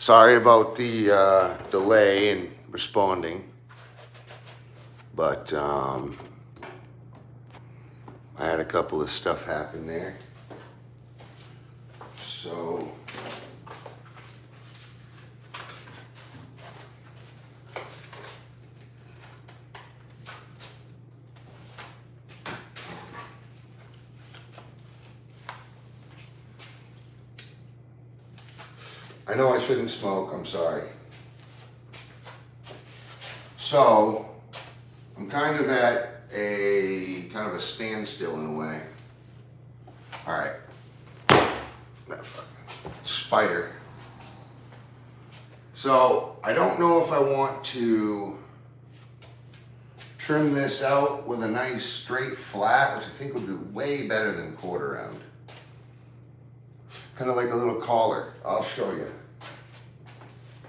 Sorry about the delay in responding, but I had a couple of stuff happen there. So I know I shouldn't smoke, I'm sorry. So I'm kind of at a standstill in a way. All right, that fucking spider. So I don't know if I want to trim this out with a nice straight flat, which I think would be way better than quarter round. Kind of like a little collar. I'll show you.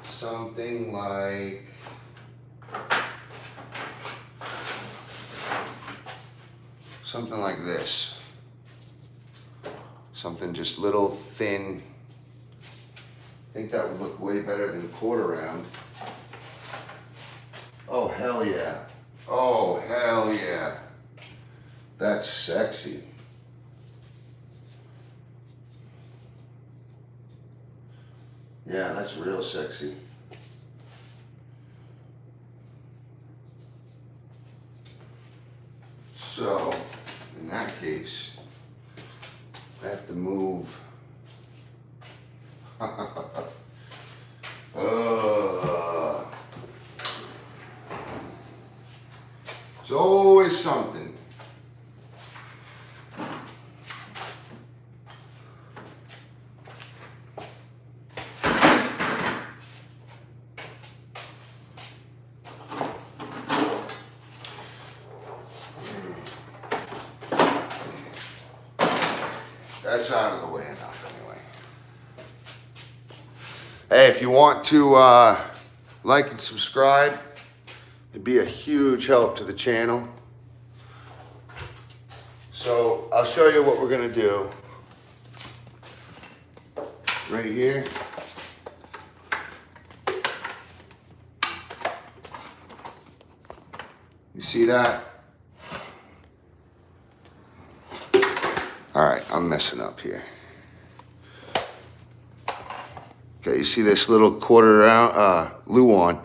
Something like this. Something just little thin. I think that would look way better than quarter round. Oh, hell yeah. Oh, hell yeah. That's sexy. Yeah, that's real sexy. So, in that case, I have to move. It's always something. That's out of the way enough anyway. Hey, if you want to like and subscribe, it'd be a huge help to the channel. So I'll show you what we're gonna do right here. You see that? All right, I'm messing up here. Okay, you see this little quarter round Luan?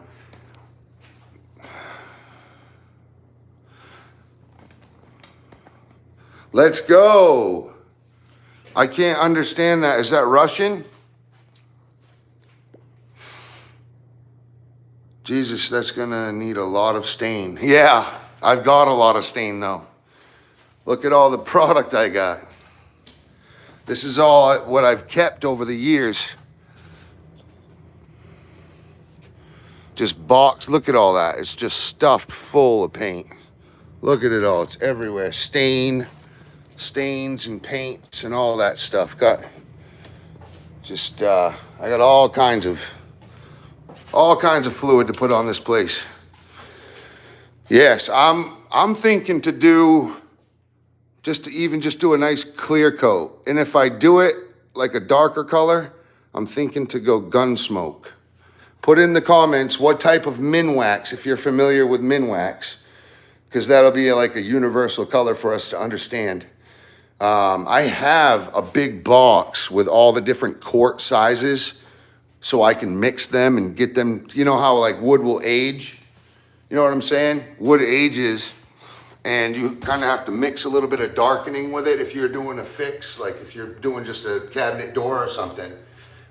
Let's go. I can't understand that. Is that Russian? Jesus, that's gonna need a lot of stain. Yeah, I've got a lot of stain though. Look at all the product I got. This is all what I've kept over the years. Just boxed, look at all that. It's just stuffed full of paint. Look at it all, it's everywhere. Stains and paints and all that stuff. I got all kinds of fluid to put on this place. Yes, I'm thinking to do just do a nice clear coat. And if I do it like a darker color, I'm thinking to go Gunsmoke. Put in the comments what type of Minwax, if you're familiar with Minwax, because that'll be like a universal color for us to understand. I have a big box with all the different quart sizes so I can mix them and get them. You know how like wood will age? You know what I'm saying? Wood ages. And you kind of have to mix a little bit of darkening with it if you're doing a fix, like if you're doing just a cabinet door or something.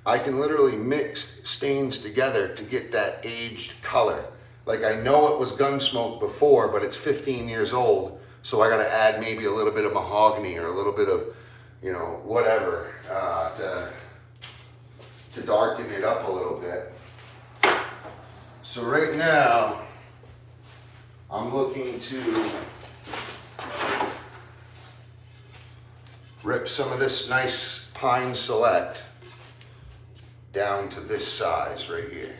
I can literally mix stains together to get that aged color. Like I know it was Gunsmoke before, but it's 15 years old. So I got to add maybe a little bit of mahogany or a little bit of, you know, whatever to darken it up a little bit. So right now, I'm looking to rip some of this nice Pine Select down to this size right here.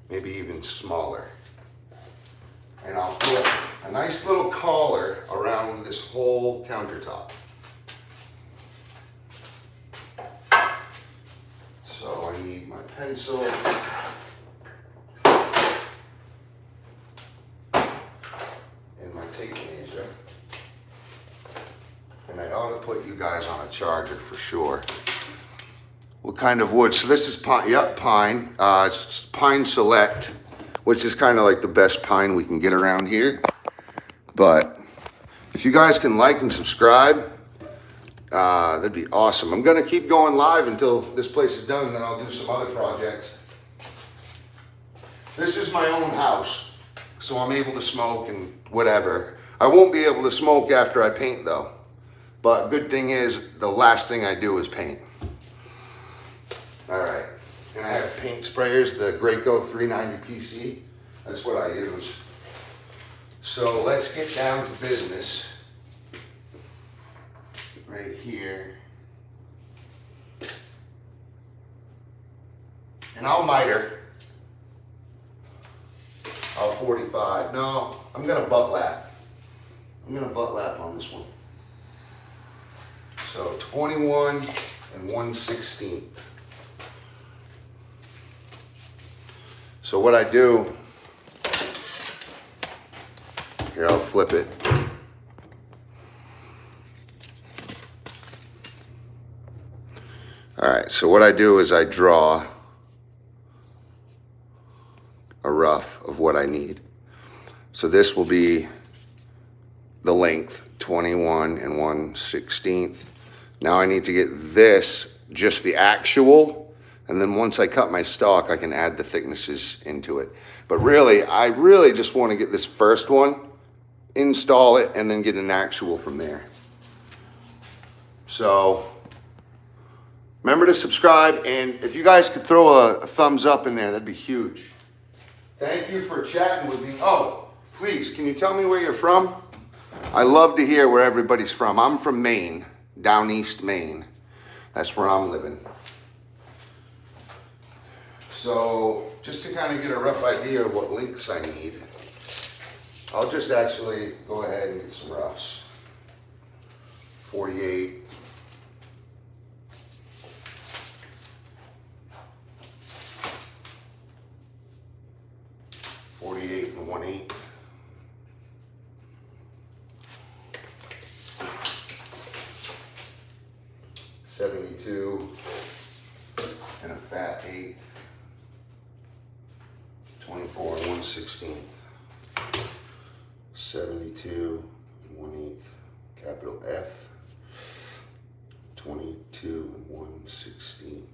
Maybe even smaller. And I'll put a nice little collar around this whole countertop. So I need my pencil. And my tape measure. And I ought to put you guys on a charger for sure. What kind of wood? So this is pine. Yep, pine. It's Pine Select, which is kind of like the best pine we can get around here. But if you guys can like and subscribe, that'd be awesome. I'm gonna keep going live until this place is done, and then I'll do some other projects. This is my own house, so I'm able to smoke and whatever. I won't be able to smoke after I paint though. But good thing is, the last thing I do is paint. All right, and I have paint sprayers, the Graco 390 PC. That's what I use. So let's get down to business. Right here. And I'll miter. I'll 45. No, I'm gonna butt lap. I'm gonna butt lap on this one. So 21 and 1/16. So what I do, here I'll flip it. All right, so what I do is I draw a rough of what I need. So this will be the length, 21 and 1/16. Now I need to get this, just the actual, and then once I cut my stock, I can add the thicknesses into it. But really, I really just want to get this first one, install it, and then get an actual from there. So remember to subscribe, and if you guys could throw a thumbs up in there, that'd be huge. Thank you for chatting with me. Oh, please, can you tell me where you're from? I love to hear where everybody's from. I'm from Maine, down east Maine. That's where I'm living. So just to kind of get a rough idea of what links I need, I'll just actually go ahead and get some roughs. 48. And 1/8. 72 and a fat 1/8. 24 and 1/16. 72 and 1/8. Capital F. 22 and 1/16.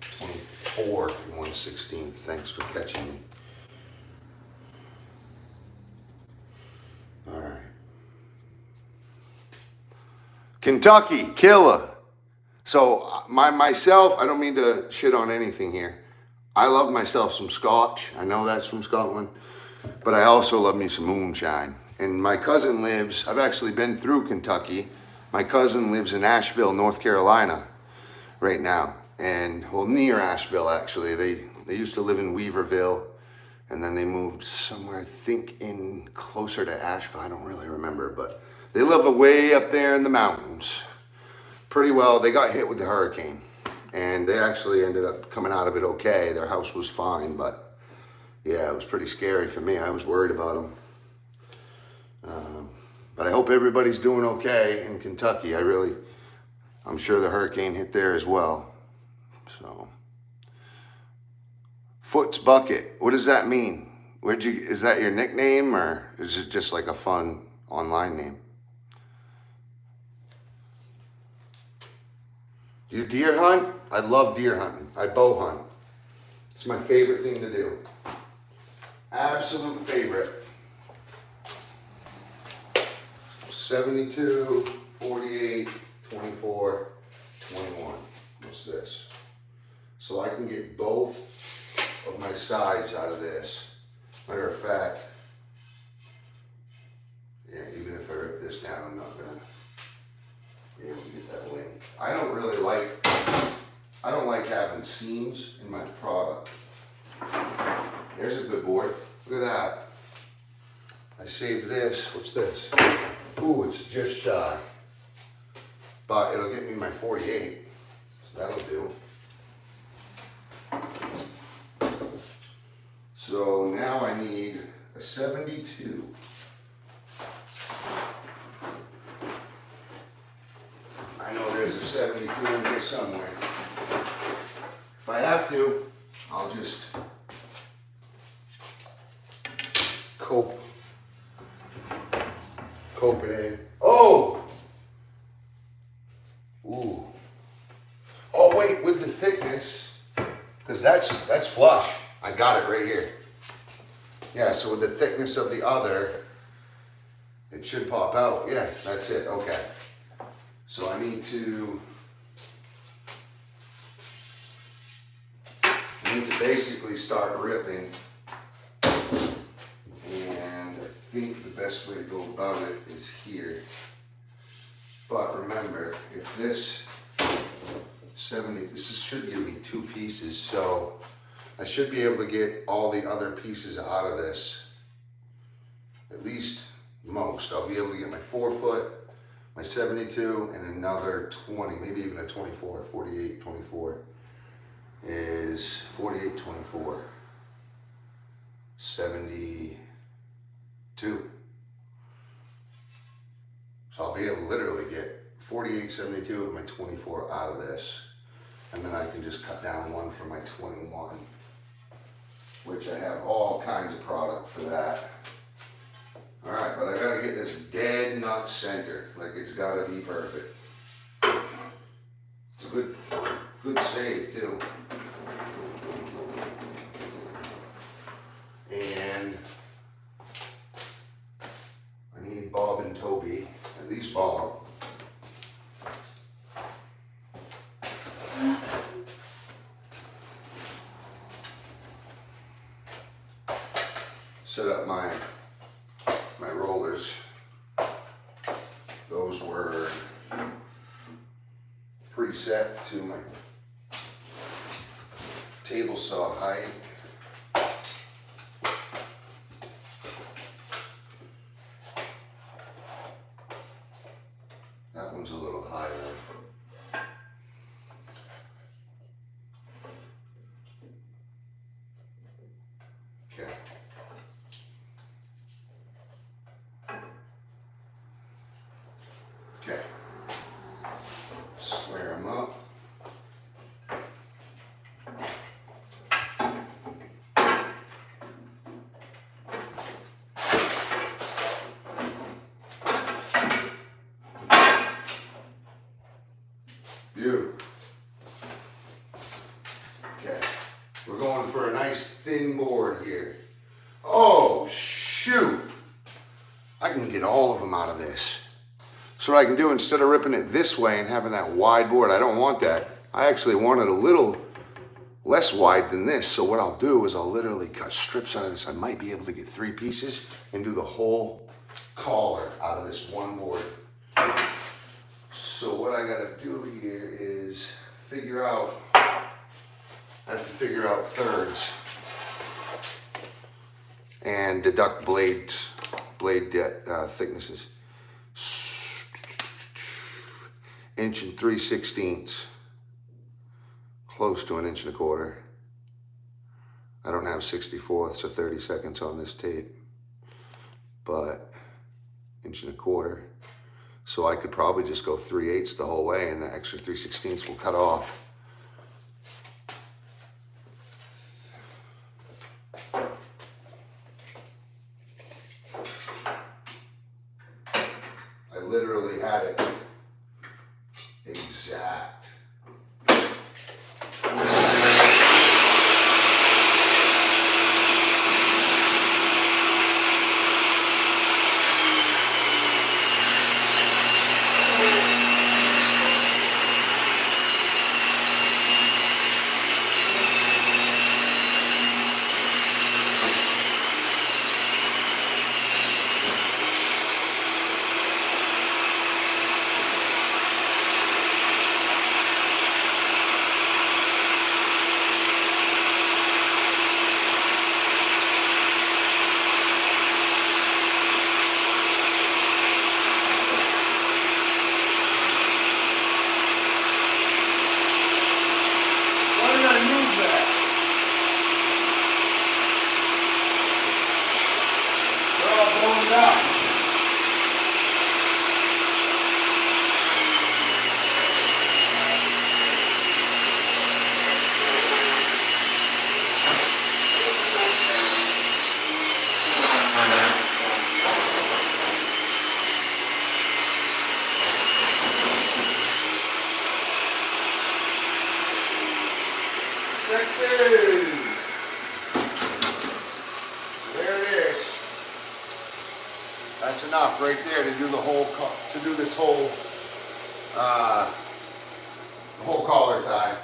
24 and 1/16. Thanks for catching me. All right. Kentucky, killer. So myself, I don't mean to shit on anything here. I love myself some scotch. I know that's from Scotland, but I also love me some moonshine. And my cousin lives, I've actually been through Kentucky. My cousin lives in Asheville, North Carolina right now. And well, near Asheville actually. They used to live in Weaverville, and then they moved somewhere, I think in closer to Asheville. I don't really remember, but they live way up there in the mountains. Pretty well. They got hit with the hurricane, and they actually ended up coming out of it okay. Their house was fine, but yeah, it was pretty scary for me. I was worried about them. But I hope everybody's doing okay in Kentucky. I'm sure the hurricane hit there as well. So, Foot's Bucket. What does that mean? Is that your nickname, or is it just like a fun online name? Do you deer hunt? I love deer hunting. I bow hunt. It's my favorite thing to do. Absolute favorite. 72, 48, 24, 21. What's this? So I can get both of my sides out of this. Matter of fact, yeah, even if I rip this down, I'm not gonna be able to get that link. I don't like having seams in my product. There's a good board. Look at that. I saved this. What's this? Ooh, it's just shy. but it'll get me my 48, so that'll do. So now I need a 72. I know there's a 72 in here somewhere. If I have to, I'll just cope it in. Oh! Ooh. Oh wait, with the thickness, because that's flush. I got it right here. Yeah, so with the thickness of the other, it should pop out. Yeah, that's it, okay. So I need to basically start ripping. And I think the best way to go about it is here. But remember, if this 70, this should give me 2 pieces, so I should be able to get all the other pieces out of this. At least most. I'll be able to get my 4-foot, my 72, and another 20, maybe even a 24, 48, 24 is 48, 24, 72. So I'll be able to literally get 48, 72 and my 24 out of this. And then I can just cut down one for my 21, which I have all kinds of product for that. All right, but I gotta get this dead nut center. Like, it's gotta be perfect. It's a good save too. And I need Bob and Toby, at least Bob. Set up my rollers. Those were preset to my table saw height. That one's a little higher. Okay. Okay. Square them up. Beautiful. Okay, we're going for a nice thin board here. Oh, shoot. I can get all of them out of this. So what I can do, instead of ripping it this way and having that wide board, I don't want that. I actually want it a little less wide than this. So what I'll do is I'll literally cut strips out of this. I might be able to get 3 pieces and do the whole collar out of this one board. So what I gotta do here is figure out, I have to figure out thirds and deduct blade thicknesses. 1 3/16, close to 1 1/4 inches. I don't have 64ths or 32nds on this tape, but 1 1/4 inches. So I could probably just go 3/8 the whole way, and the extra 3/16 will cut off. I literally had it exact. Hey. There it is. That's enough right there to do the whole, to do this whole, the whole collar tie.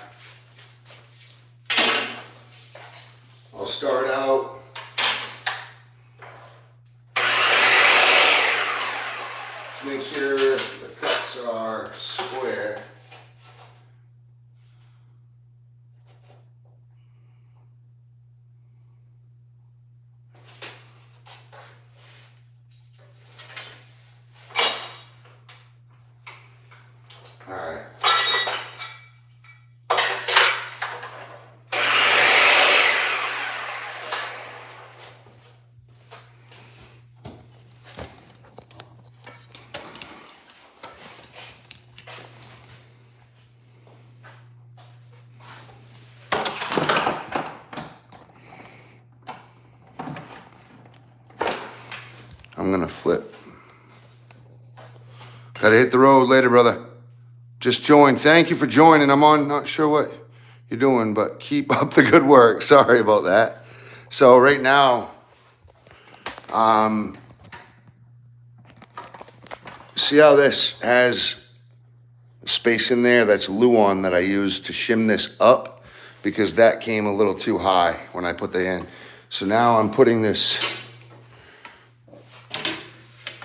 I'll start out. Just make sure the cuts are square. All right. I'm gonna flip. Gotta hit the road later, brother. Just joined. Thank you for joining. I'm on, not sure what you're doing, but keep up the good work. Sorry about that. So right now, see how this has space in there? That's Luan that I used to shim this up because that came a little too high when I put the in. So now I'm putting this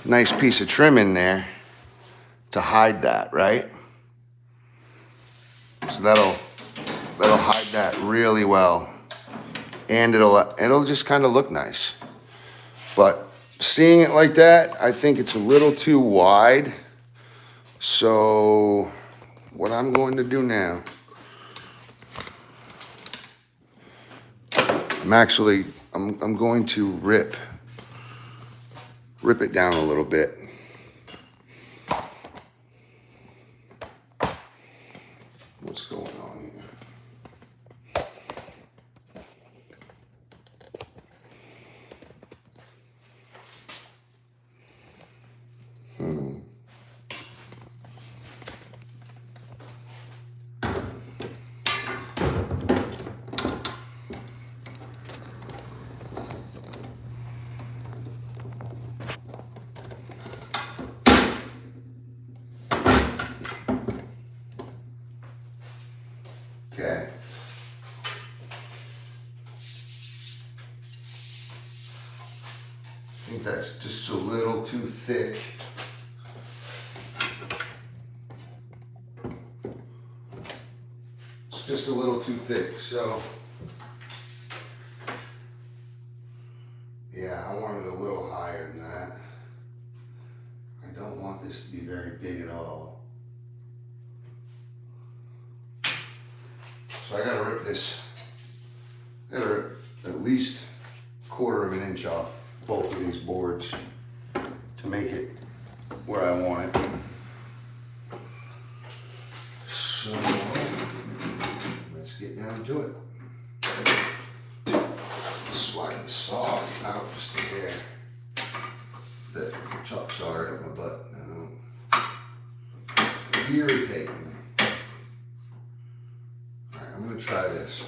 nice piece of trim in there to hide that, right? So that'll hide that really well, and it'll just kind of look nice. But seeing it like that, I think it's a little too wide. So what I'm going to do now, I'm going to rip it down a little bit. What's going on here? Okay. I think that's just a little too thick. It's just a little too thick, so yeah, I want it a little higher than that. I don't want this to be very big at all. So I gotta rip this, I gotta rip at least 1/4 of an inch off both of these boards to make it where I want it. So let's get down to it. Slide the saw out just a hair. That chop saw right up my butt. Irritating me. Alright, I'm gonna try this.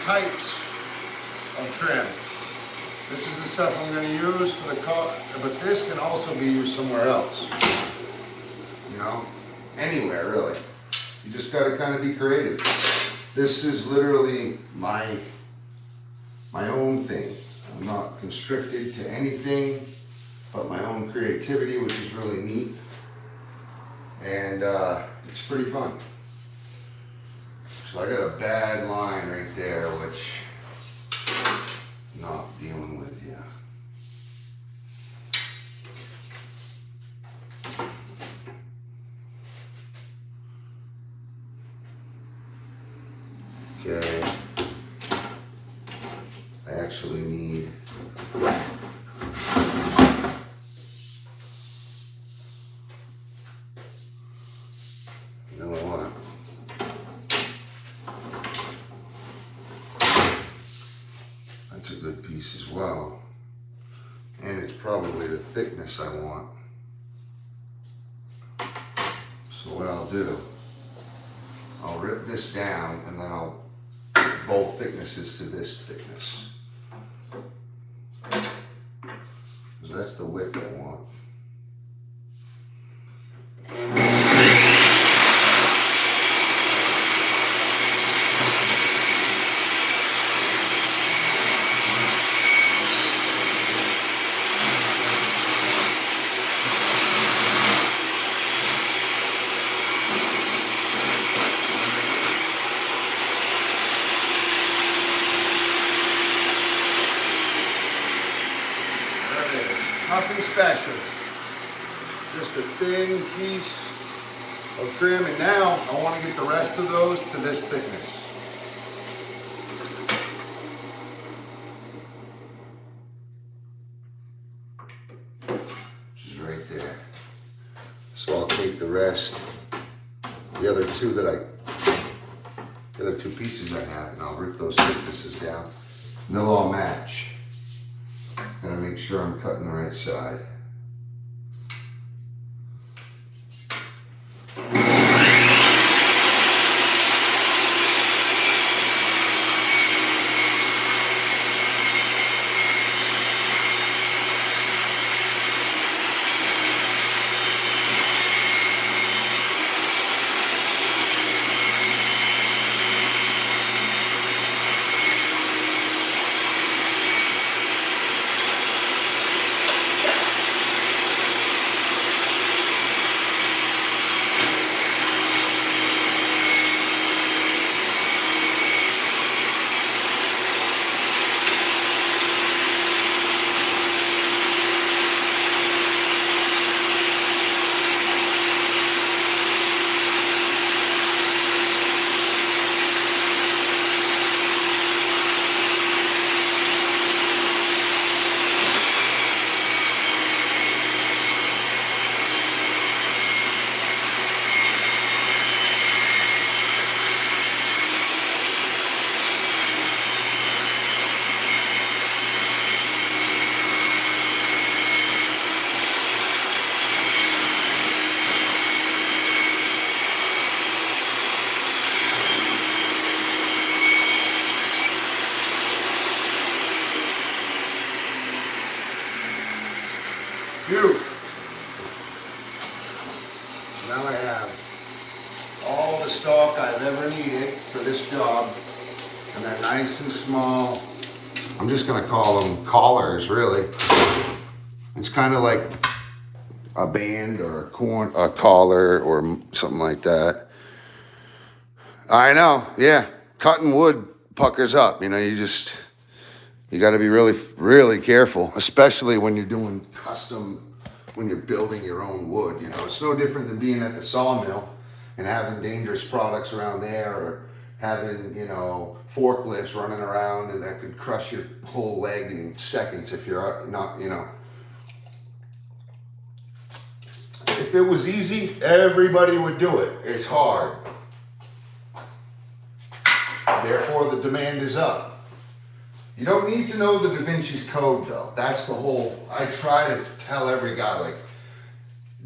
Types of trim. This is the stuff I'm going to use for the car, but this can also be used somewhere else. You know, anywhere really. You just gotta kind of be creative. This is literally my own thing. I'm not constricted to anything but my own creativity, which is really neat. And it's pretty fun. So I got a bad line right there, which I'm not dealing with yet. Okay. I actually need that's a good piece as well. And it's probably the thickness I want. So what I'll do, I'll rip this down and then I'll put both thicknesses to this thickness. Because that's the width I want. Nothing special, just a thin piece of trim, and now I want to get the rest of those to this thickness. Which is right there. So I'll take the rest, the other two pieces I have, and I'll rip those thicknesses down, and they'll all match. Gotta make sure I'm cutting the right side. Beautiful. Now I have all the stock I've ever needed for this job, and they're nice and small. I'm just gonna call them collars, really. It's kind of like a band or a collar or something like that. I know, yeah. Cutting wood puckers up, you know, you got to be really, really careful, especially when you're doing when you're building your own wood. You know, it's no different than being at the sawmill and having dangerous products around there, or having, you know, forklifts running around and that could crush your whole leg in seconds if you're not, you know. If it was easy, everybody would do it. It's hard. Therefore, the demand is up. You don't need to know the Da Vinci's Code, though. That's the whole, I try to tell every guy, like,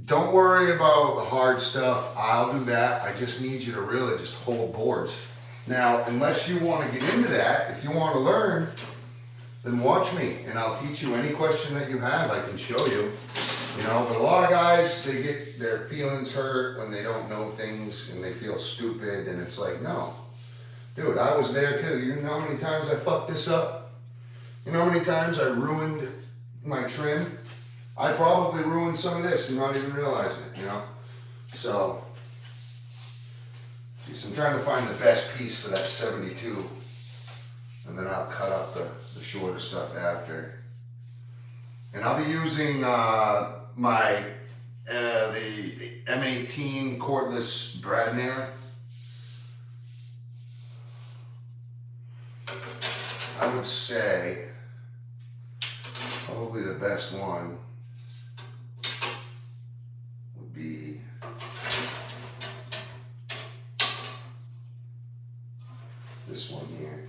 don't worry about the hard stuff. I'll do that. I just need you to really just hold boards. Now, unless you want to get into that, if you want to learn, then watch me, and I'll teach you any question that you have. I can show you. You know, but a lot of guys, they get their feelings hurt when they don't know things and they feel stupid, and it's like, no. Dude, I was there too. You know how many times I fucked this up? You know how many times I ruined my trim? I probably ruined some of this and not even realizing it, you know? So, geez, I'm trying to find the best piece for that 72, and then I'll cut up the shorter stuff after. And I'll be using the M18 cordless brad nailer. I would say probably the best one would be this one here.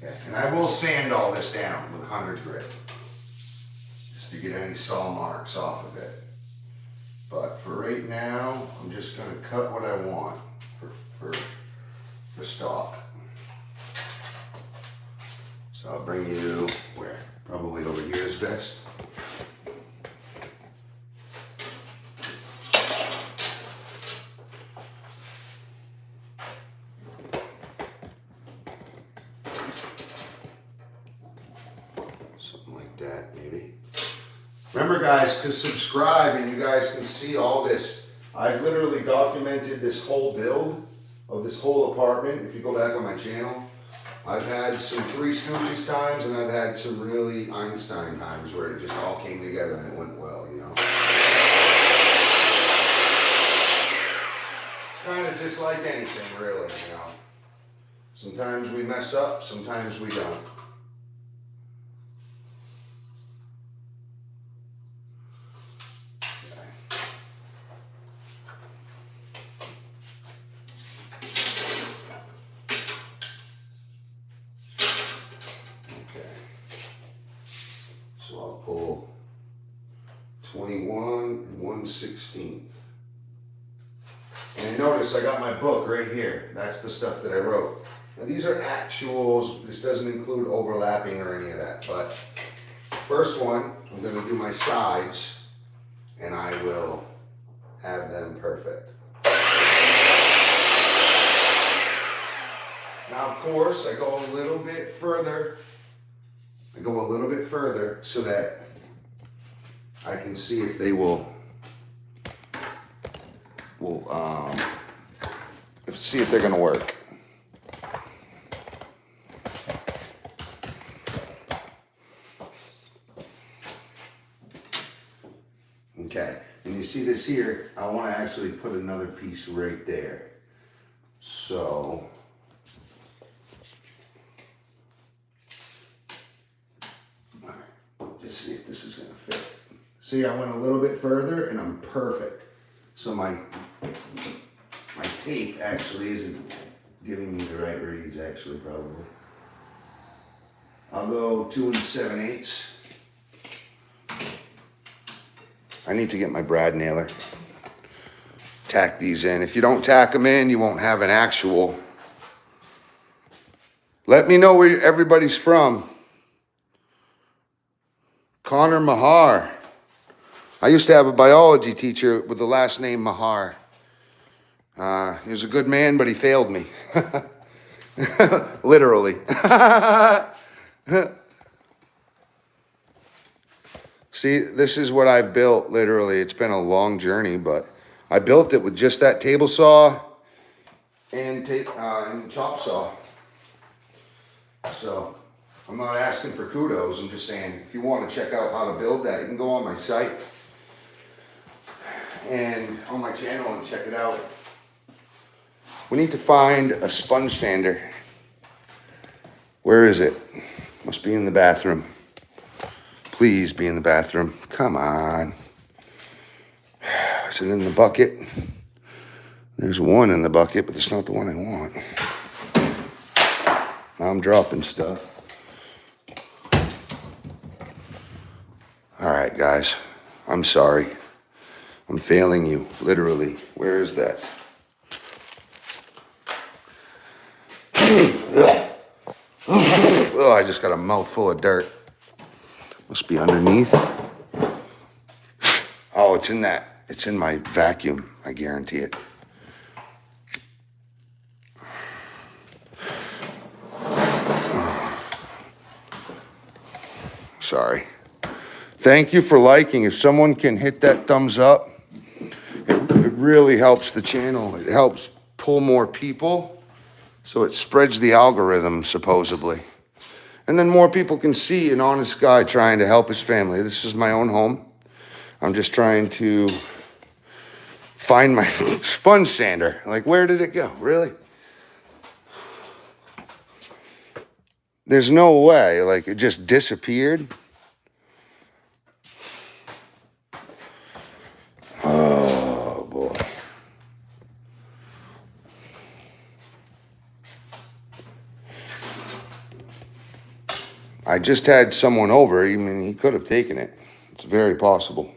Okay, and I will sand all this down with 100 grit just to get any saw marks off of it. But for right now, I'm just going to cut what I want for stock. So I'll bring you where? Probably over here is best. Something like that, maybe. Remember, guys, to subscribe and you guys can see all this. I've literally documented this whole build of this whole apartment. If you go back on my channel, I've had some Three Stooges times and I've had some really Einstein times where it just all came together and it went well, you know. It's kind of just like anything, really, you know. Sometimes we mess up, sometimes we don't. So I'll pull 21 and 1/16. And notice I got my book right here. That's the stuff that I wrote. Now these are actuals. This doesn't include overlapping or any of that. But first one, I'm going to do my sides and I will have them perfect. Now of course I go a little bit further. So that I can see if they see if they're going to work. Okay, and you see this here, I want to actually put another piece right there. So just see if this is going to fit. See, I went a little bit further and I'm perfect. So my tape actually isn't giving me the right reads, actually, probably. I'll go 2 7/8. I need to get my brad nailer. Tack these in. If you don't tack them in, you won't have an actual. Let me know where everybody's from. Connor Mahar. I used to have a biology teacher with the last name Mahar. He was a good man, but he failed me. Literally. See, this is what I've built, literally. It's been a long journey, but I built it with just that table saw and chop saw. So I'm not asking for kudos. I'm just saying, if you want to check out how to build that, you can go on my site and on my channel and check it out. We need to find a sponge sander. Where is it? Must be in the bathroom. Please be in the bathroom. Come on. Is it in the bucket? There's one in the bucket, but it's not the one I want. Now I'm dropping stuff. All right, guys. I'm sorry. I'm failing you, literally. Where is that? Oh, I just got a mouthful of dirt. Must be underneath. Oh, it's in that. It's in my vacuum. I guarantee it. Sorry. Thank you for liking. If someone can hit that thumbs up, it really helps the channel. It helps pull more people, so it spreads the algorithm, supposedly. And then more people can see an honest guy trying to help his family. This is my own home. I'm just trying to find my sponge sander. Like, where did it go? Really? There's no way. Like, it just disappeared. Oh, boy. I just had someone over. I mean, he could have taken it. It's very possible.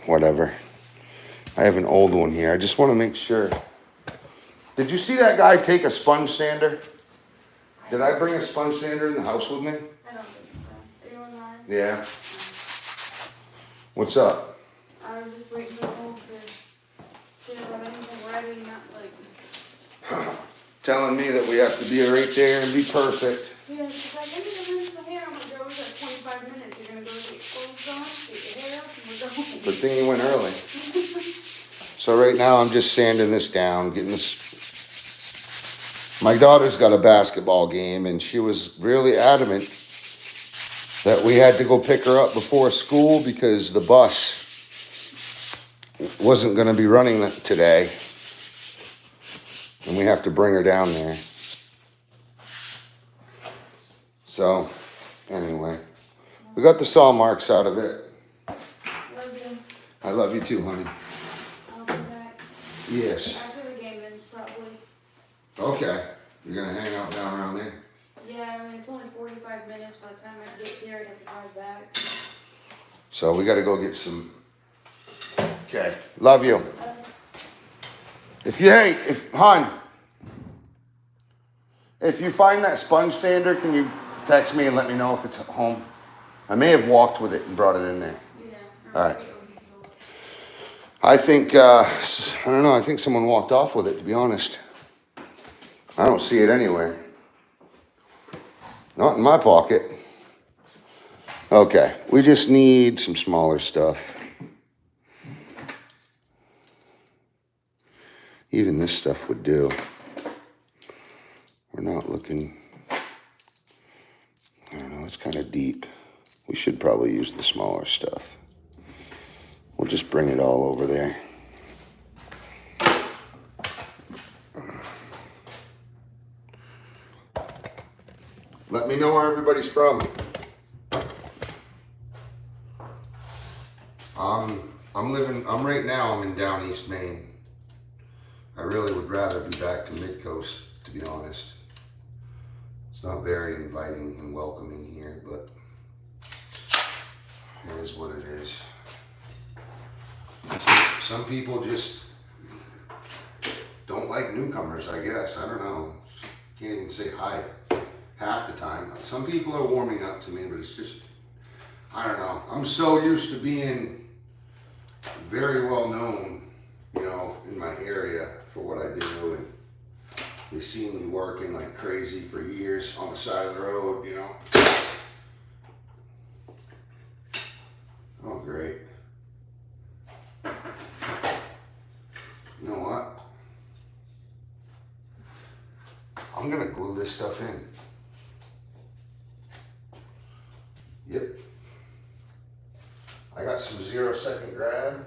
Whatever. I have an old one here. I just want to make sure. Did you see that guy take a sponge sander? Did I bring a sponge sander in the house with me? I don't think so. Are you online? Yeah. What's up? I was just waiting for Nicole to see about anything ready, not like... Telling me that we have to be right there and be perfect. Yeah, she's like, I need to rinse my hair. I'm like, girl, it's like 25 minutes. You're going to go get clothes on, get your hair up, and we're going. Good thing you went early. So right now I'm just sanding this down, getting this. My daughter's got a basketball game and she was really adamant that we had to go pick her up before school because the bus wasn't going to be running today. And we have to bring her down there. So, anyway, we got the saw marks out of it. Love you. I love you too, honey. I'll be back. Yes. After the game ends, probably. Okay. You're going to hang out down around there? Yeah, I mean, it's only 45 minutes. By the time I get there, I'd have to drive back. So we got to go get some. Okay. Love you. If you find that sponge sander, can you text me and let me know if it's at home? I may have walked with it and brought it in there. Yeah. All right. I think, I don't know, I think someone walked off with it, to be honest. I don't see it anywhere. Not in my pocket. Okay, we just need some smaller stuff. Even this stuff would do. We're not looking, I don't know, it's kind of deep. We should probably use the smaller stuff. We'll just bring it all over there. Let me know where everybody's from. I'm in down East Maine. I really would rather be back to Mid-Coast, to be honest. It's not very inviting and welcoming here, but it is what it is. Some people just don't like newcomers, I guess. I don't know. Can't even say hi half the time. Some people are warming up to me, but it's just, I don't know. I'm so used to being very well known, you know, in my area for what I do, and they see me working like crazy for years on the side of the road, you know. Oh, great. You know what? I'm gonna glue this stuff in. Yep. I got some 0-second grab.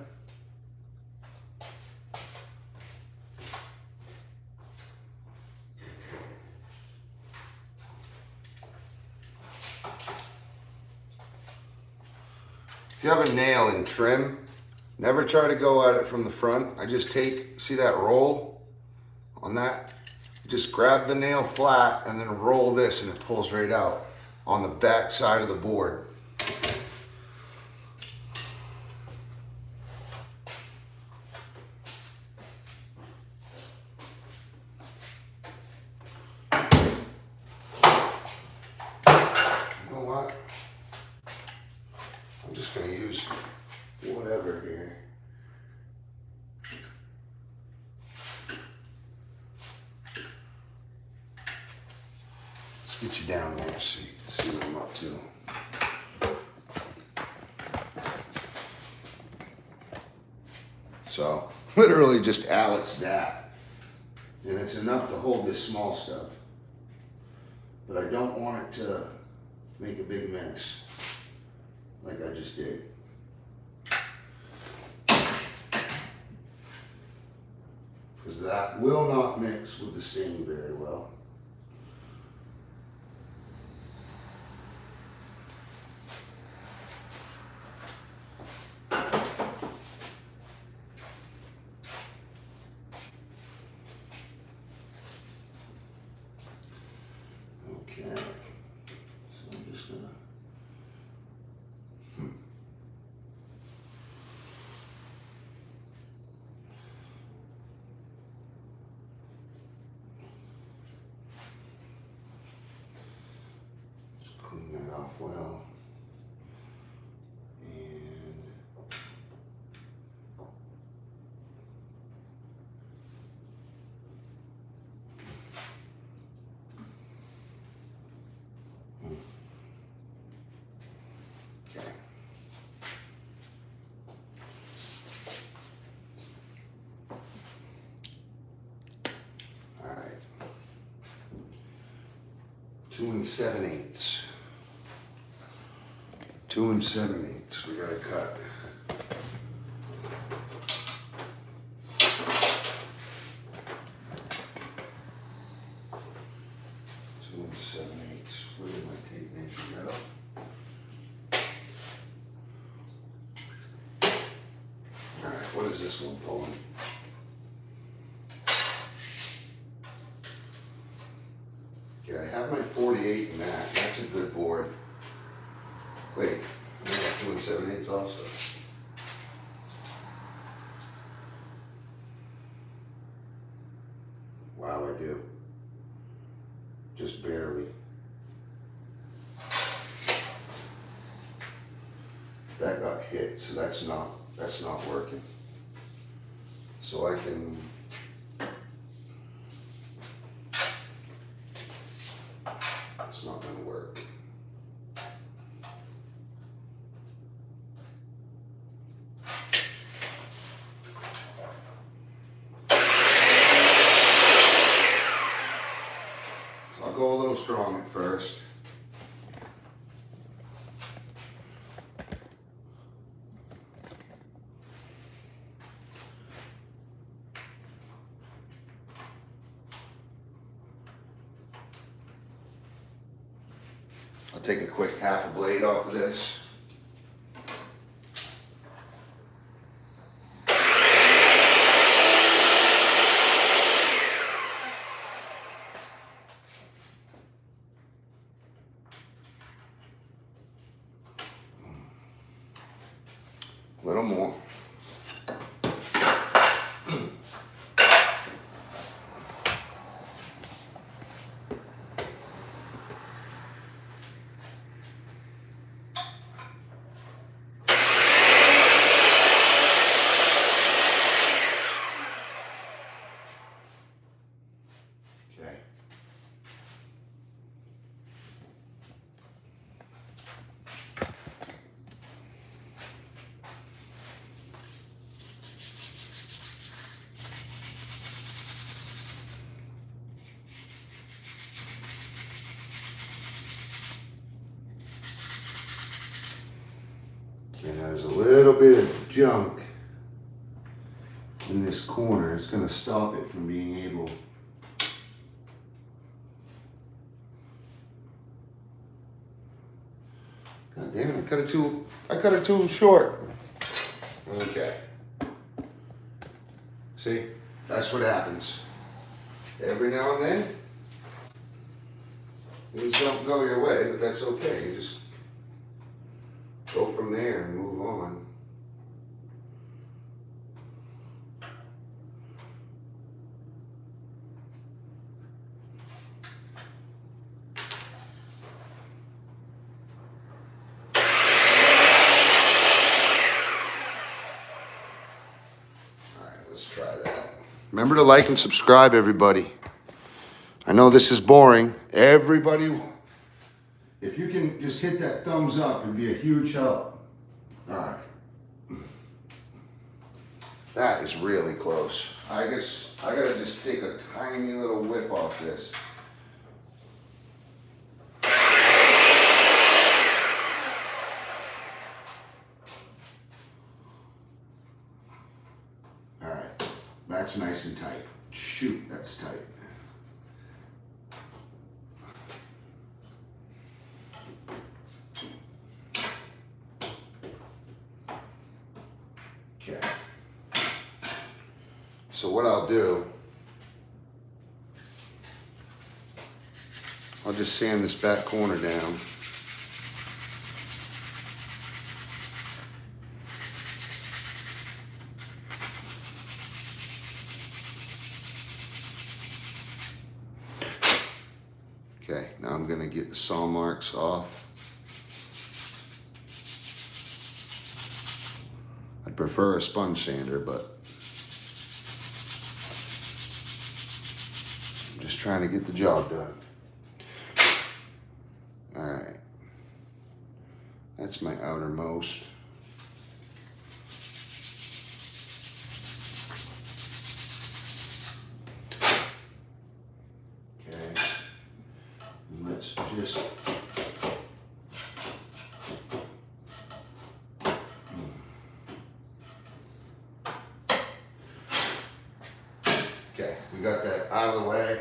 If you have a nail and trim, never try to go at it from the front. I just see that roll on that? Just grab the nail flat and then roll this and it pulls right out on the back side of the board. Get you down there so you can see what I'm up to. So, literally just Alex that. And it's enough to hold this small stuff. But I don't want it to make a big mess like I just did. Because that will not mix with the stain very well. Okay, so I'm just gonna just clean that off well. And okay. All right. 2 7/8. 2 7/8. We gotta cut. Two and 7/8. Where did my tape measure go? All right. What is this one pulling? Okay, I have my 48 in that. That's a good board. Wait, I got 2 7/8 also. Wow, I do. Just barely. That got hit, so that's not working. So I can it's not gonna work. So I'll go a little strong at first. I'll take a quick half a blade off of this. A little more. Okay. And there's a little bit of junk in this corner. It's going to stop it from being able. God damn it! I cut it too short. Okay. See, that's what happens. Every now and then, things don't go your way, but that's okay. You just go from there and move on. All right, let's try that. Remember to like and subscribe, everybody. I know this is boring, Everybody, if you can just hit that thumbs up, it'd be a huge help. All right. That is really close. I guess I gotta just take a tiny little whip off this. All right, that's nice and tight. Shoot, that's tight. Okay. So what I'll do, I'll just sand this back corner down. Okay, now I'm gonna get the saw marks off. I'd prefer a sponge sander, but I'm just trying to get the job done. All right, that's my outermost. Okay, and let's just okay, we got that out of the way.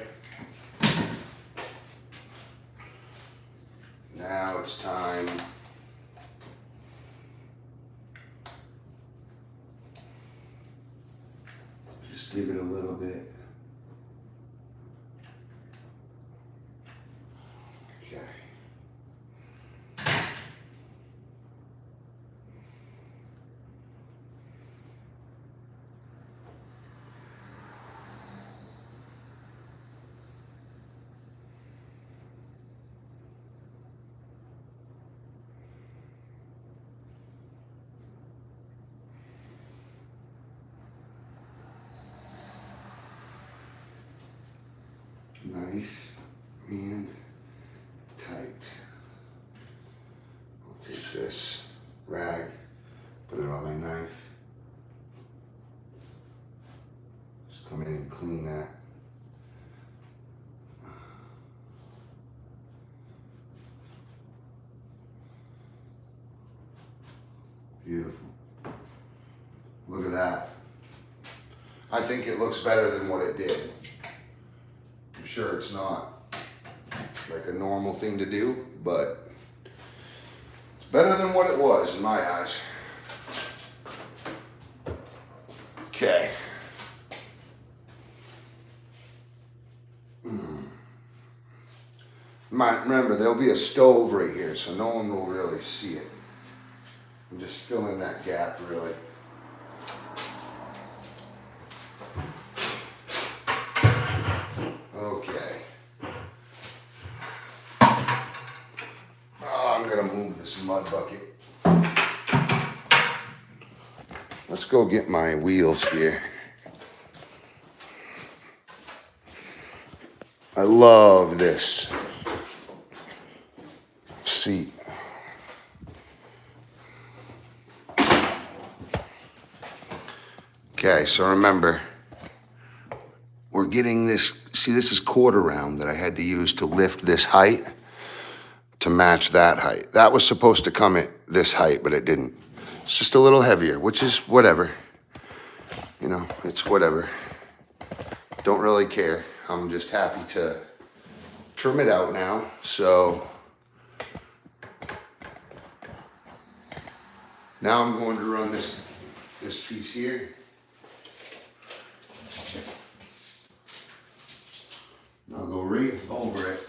Now it's time just give it a little bit. Okay. Nice and tight. I'll take this rag, put it on my knife. Just come in and clean that. Beautiful. Look at that. I think it looks better than what it did. I'm sure it's not like a normal thing to do, but it's better than what it was in my eyes. Okay. Remember, there'll be a stove right here, so no one will really see it. I'm just filling that gap, really. Okay. Oh, I'm gonna move this mud bucket. Let's go get my wheels here. I love this seat. Okay, so remember, we're getting this, see this is quarter round that I had to use to lift this height to match that height. That was supposed to come at this height, but it didn't. It's just a little heavier, which is whatever. You know, it's whatever. Don't really care. I'm just happy to trim it out now, so. Now I'm going to run this piece here. I'll go right over it.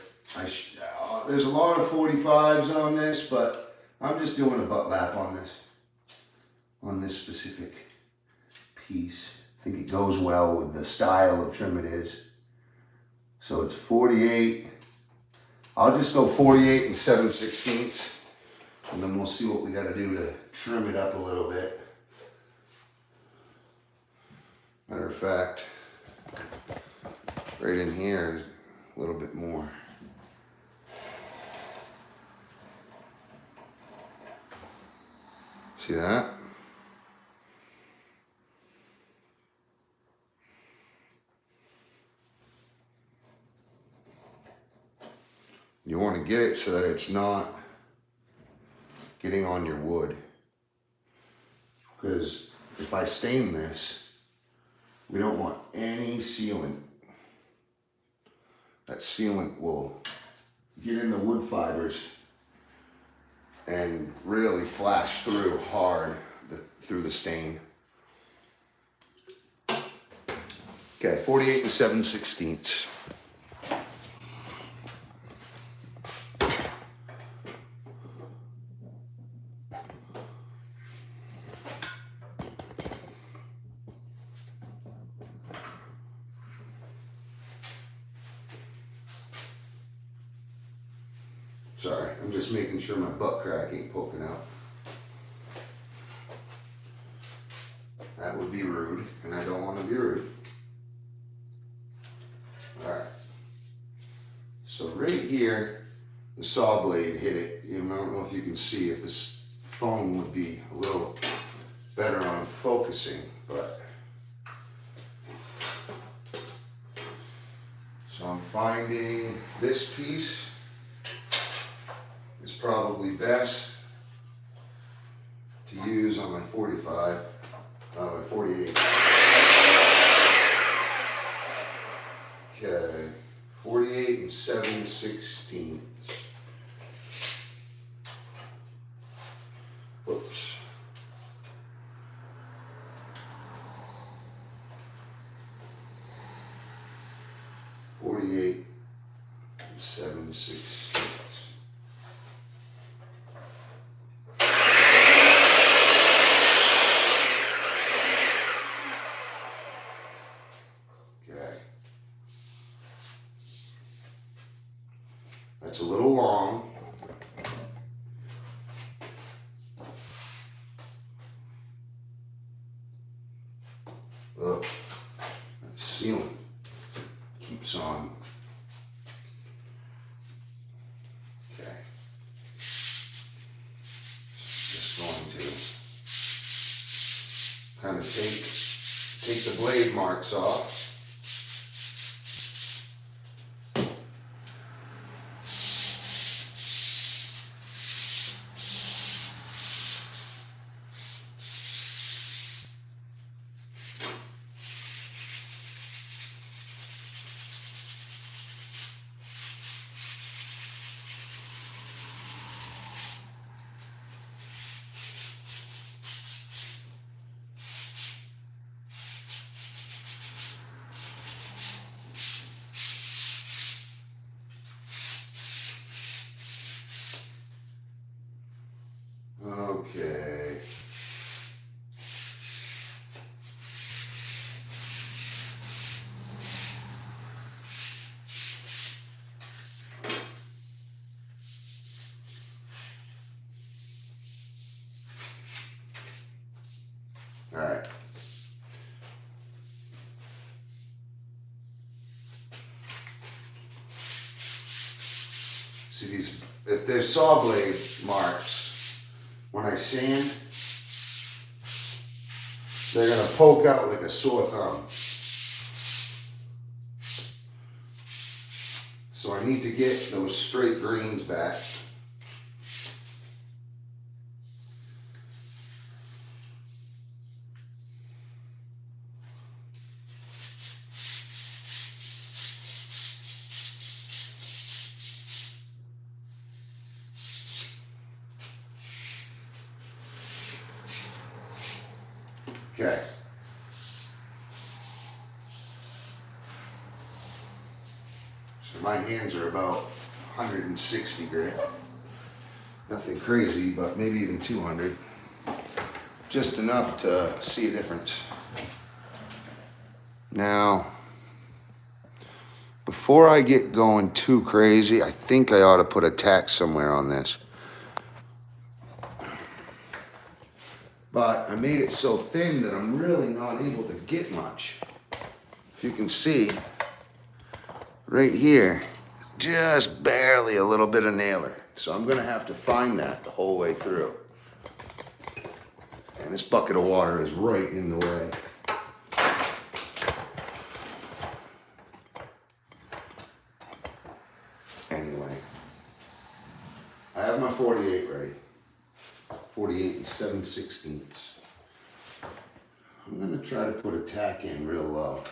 There's a lot of 45s on this, but I'm just doing a butt lap on this specific piece. I think it goes well with the style of trim it is. So it's 48. I'll just go 48 and 7/16, and then we'll see what we got to do to trim it up a little bit. Matter of fact, right in here, a little bit more. See that? You want to get it so that it's not getting on your wood. Because if I stain this, we don't want any sealant. That sealant will get in the wood fibers and really flash through hard through the stain. Okay, 48 7/16. Sorry, I'm just making sure my butt crack ain't poking out. That would be rude, and I don't want to be rude. Alright. So right here, the saw blade hit it. I don't know if you can see, if this phone would be a little better on focusing, but so I'm finding this piece is probably best to use on my 45, my 48. Okay, 48 7/16. Whoops. .48 7/16. That's a little long. Ugh, that sealant keeps on. Okay. Just going to kind of take the blade marks off. Okay. All right. See these, if there's saw blade marks, when I sand, they're gonna poke out like a sore thumb. So I need to get those straight grains back. Okay. So my hands are about 160 grit. Nothing crazy, but maybe even 200. Just enough to see a difference. Now, before I get going too crazy, I think I ought to put a tack somewhere on this. But I made it so thin that I'm really not able to get much. If you can see, right here, just barely a little bit of nailer. So I'm gonna have to find that the whole way through. And this bucket of water is right in the way. Anyway, I have my 48 ready. 48 and 7/16. I'm gonna try to put a tack in real low.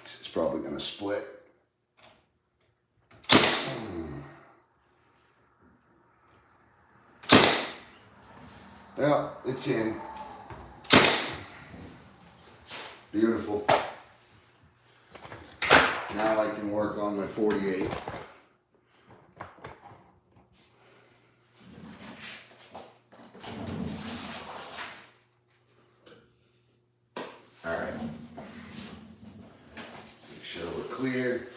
This is probably gonna split. Yeah, it's in. Beautiful. Now I can work on my 48. All right. Make sure we're clear.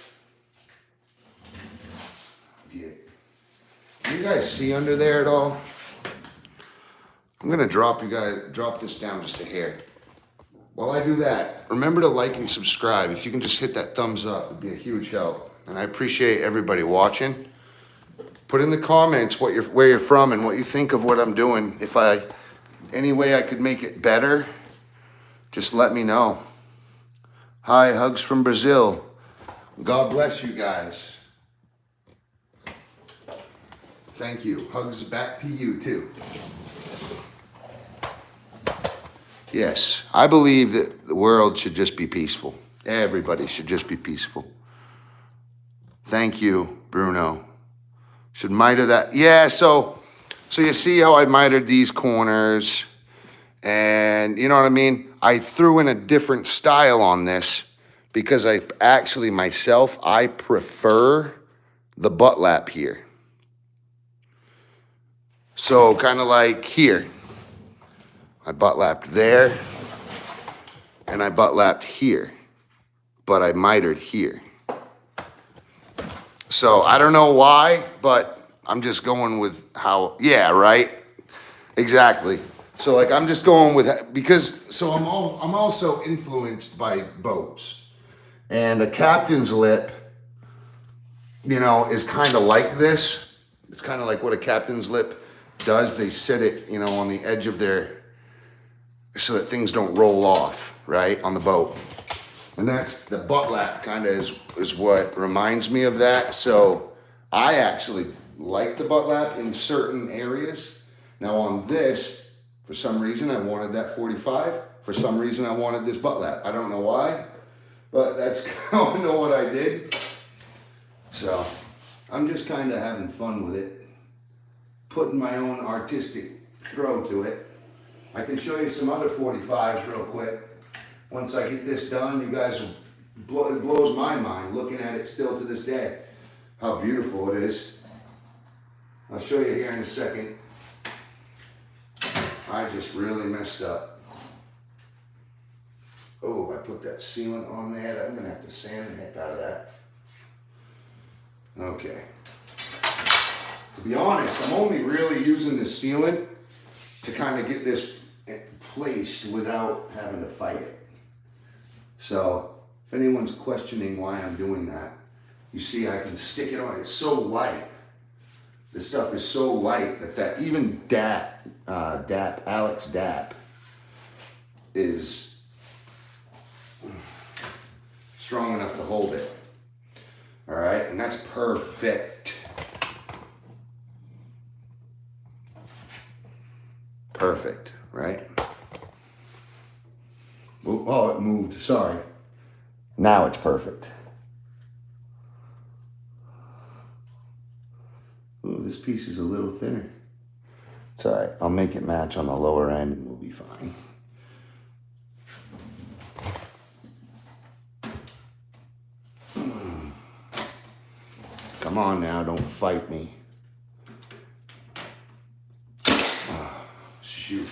Get. Can you guys see under there at all? I'm gonna drop this down just a hair. While I do that, remember to like and subscribe. If you can just hit that thumbs up, it'd be a huge help. And I appreciate everybody watching. Put in the comments where you're from and what you think of what I'm doing. If any way I could make it better, just let me know. Hi, hugs from Brazil. God bless you guys. Thank you. Hugs back to you too. Yes, I believe that the world should just be peaceful. Everybody should just be peaceful. Thank you, Bruno. Should miter that. Yeah, so you see how I mitered these corners, and you know what I mean? I threw in a different style on this because I prefer the butt lap here. So kind of like here. I butt lapped there, and I butt lapped here, but I mitered here. So I don't know why, but I'm just going with how, yeah, right? Exactly. So like I'm just going with, because, so I'm also influenced by boats. And a captain's lip, you know, is kind of like this. It's kind of like what a captain's lip does. They set it, you know, on the edge of their, so that things don't roll off, right, on the boat. And that's, the butt lap kind of is what reminds me of that. So I actually like the butt lap in certain areas. Now on this, for some reason I wanted that 45. For some reason I wanted this butt lap. I don't know why, but that's kind of what I did. So I'm just kind of having fun with it. Putting my own artistic throw to it. I can show you some other 45s real quick. Once I get this done, you guys will, it blows my mind looking at it still to this day, how beautiful it is. I'll show you here in a second. I just really messed up. Oh, I put that sealant on there. I'm gonna have to sand the heck out of that. Okay. To be honest, I'm only really using the sealant to kind of get this placed without having to fight it. So if anyone's questioning why I'm doing that, you see I can stick it on. It's so light. This stuff is so light that even Alex Dapp is strong enough to hold it. All right, and that's perfect. Perfect, right? Oh, it moved, sorry. Now it's perfect. Ooh, this piece is a little thinner. It's all right, I'll make it match on the lower end and we'll be fine. Come on now, don't fight me. Oh, shoot.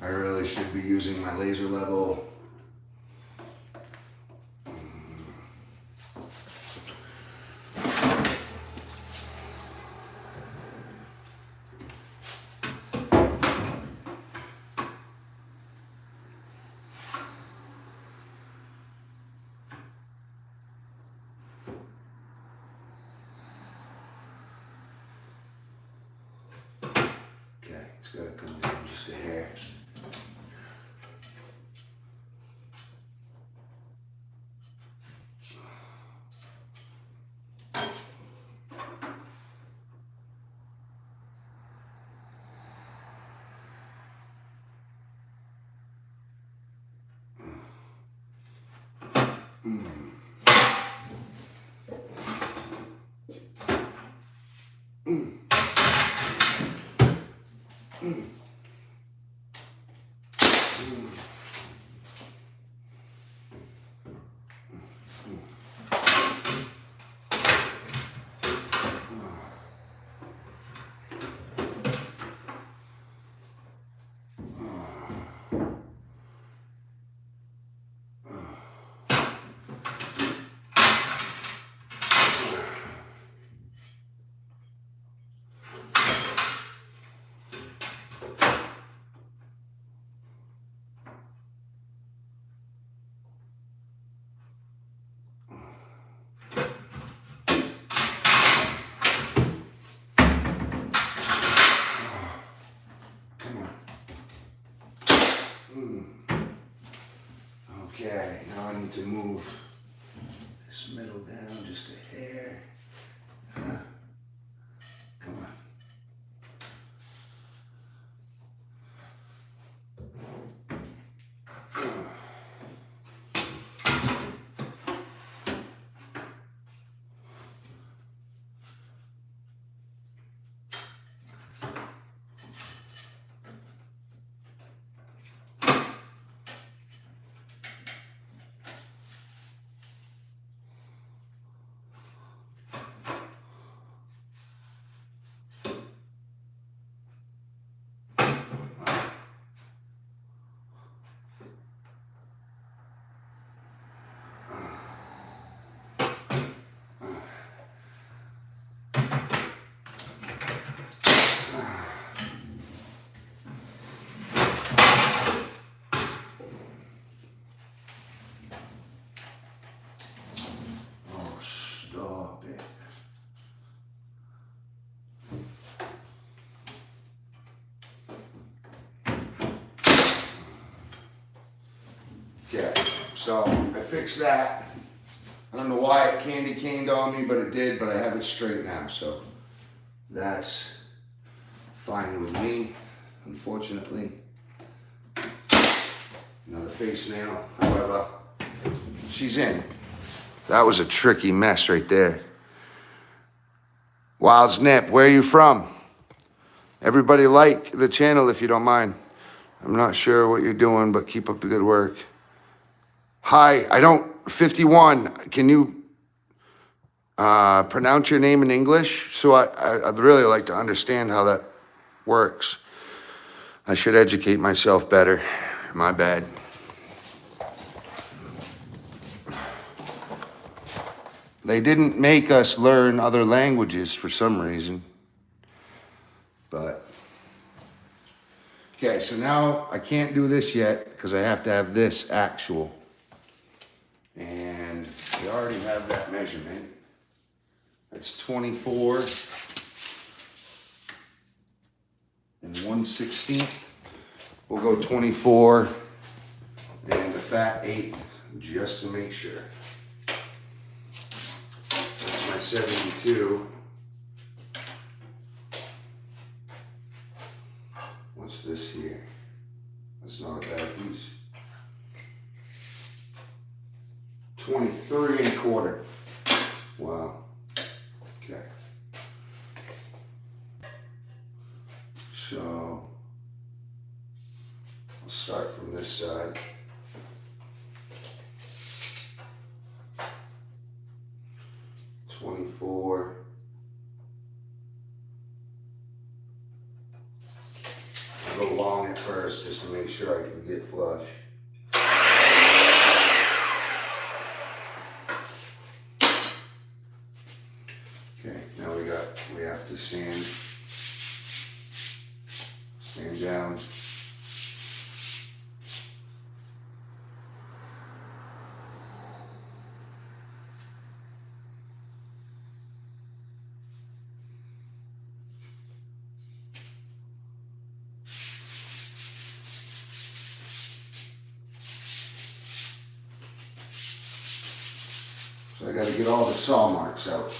I really should be using my laser level. to move this middle down just a hair. Come on. Stop it. Okay, so I fixed that. I don't know why it candy caned on me, but it did, but I have it straight now, so that's fine with me, unfortunately. Another face nail, however, she's in. That was a tricky mess right there. Wild's Nip, where are you from? Everybody like the channel if you don't mind. I'm not sure what you're doing, but keep up the good work. Hi, 51, can you pronounce your name in English? So I'd really like to understand how that works. I should educate myself better. My bad. They didn't make us learn other languages for some reason. But, okay, so now I can't do this yet because I have to have this actual. And we already have that measurement. It's 24 and 1/16. We'll go 24 and the fat eighth just to make sure. That's my 72. What's this here? That's not a bad piece. 23 1/4. Wow. Okay. So I'll start from this side. $24. I'll go long at first just to make sure I can get flush. Okay, now we have to sand down. So I got to get all the saw marks out.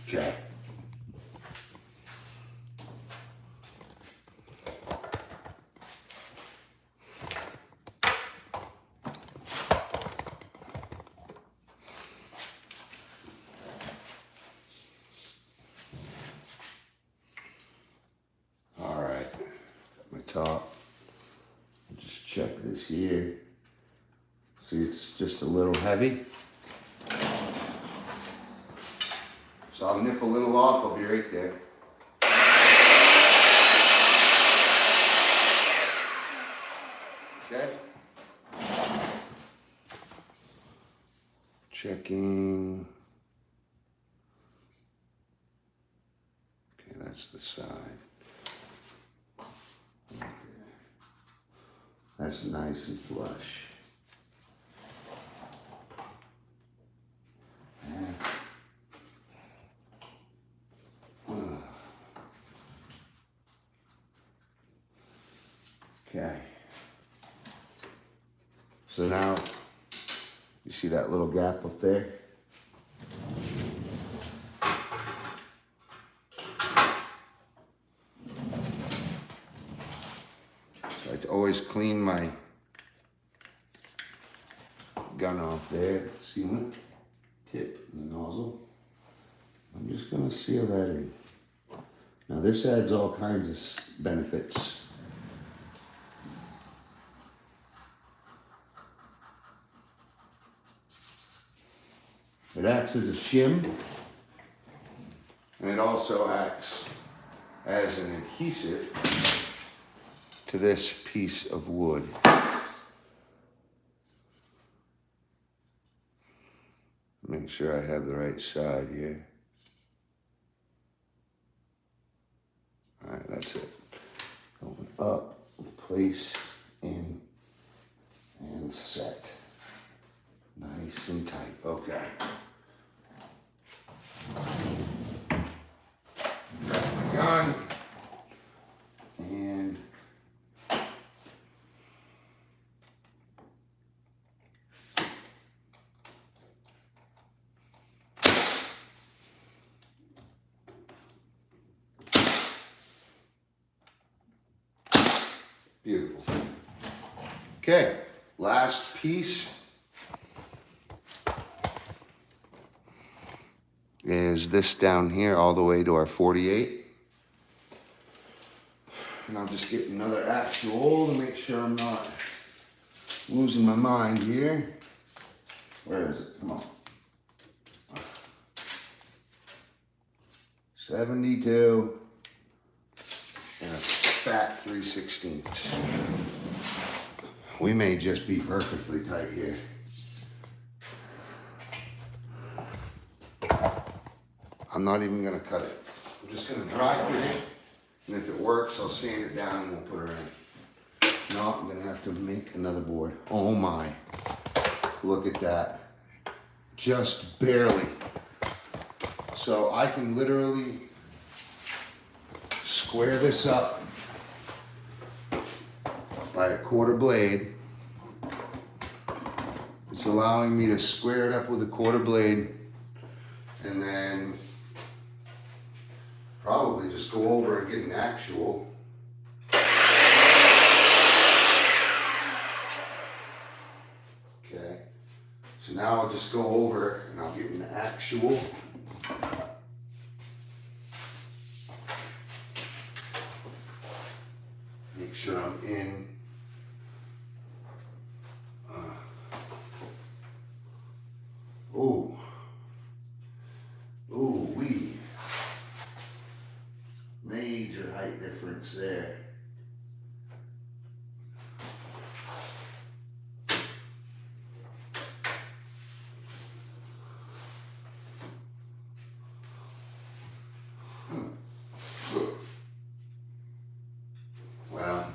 Okay. All right, got my top. Just check this here. See, it's just a little heavy. So I'll nip a little off, I'll be right there. Okay. Checking. Okay, that's the side. Okay. That's nice and flush. Okay. So now, you see that little gap up there? So I always clean my gun off there, sealant, tip, and the nozzle. I'm just gonna seal that in. Now this adds all kinds of benefits. It acts as a shim, and it also acts as an adhesive to this piece of wood. Make sure I have the right side here. All right, that's it. Going up, place, in, and set. Nice and tight. Okay. Got my gun. And beautiful. Okay, last piece is this down here all the way to our 48. And I'll just get another actual to make sure I'm not losing my mind here. Where is it? Come on. 72 and a fat 3/16. We may just be perfectly tight here. I'm not even gonna cut it. I'm just gonna dry fit it, and if it works, I'll sand it down and we'll put her in. No, I'm gonna have to make another board. Oh my, look at that. Just barely. So I can literally square this up by a 1/4 blade. It's allowing me to square it up with a 1/4 blade, and then probably just go over and get an actual. Okay, so now I'll just go over and I'll get an actual. Make sure I'm in. Oh. Oh, major height difference there. Well,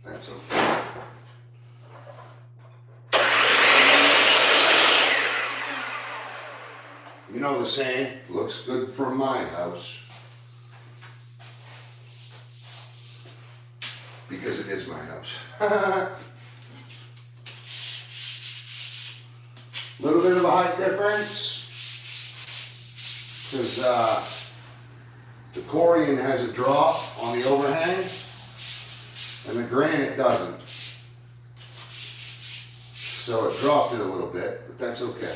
that's okay. You know the saying, looks good from my house. Because it is my house. Little bit of a height difference. Because the Corian has a drop on the overhang, and the granite doesn't. So it dropped it a little bit, but that's okay.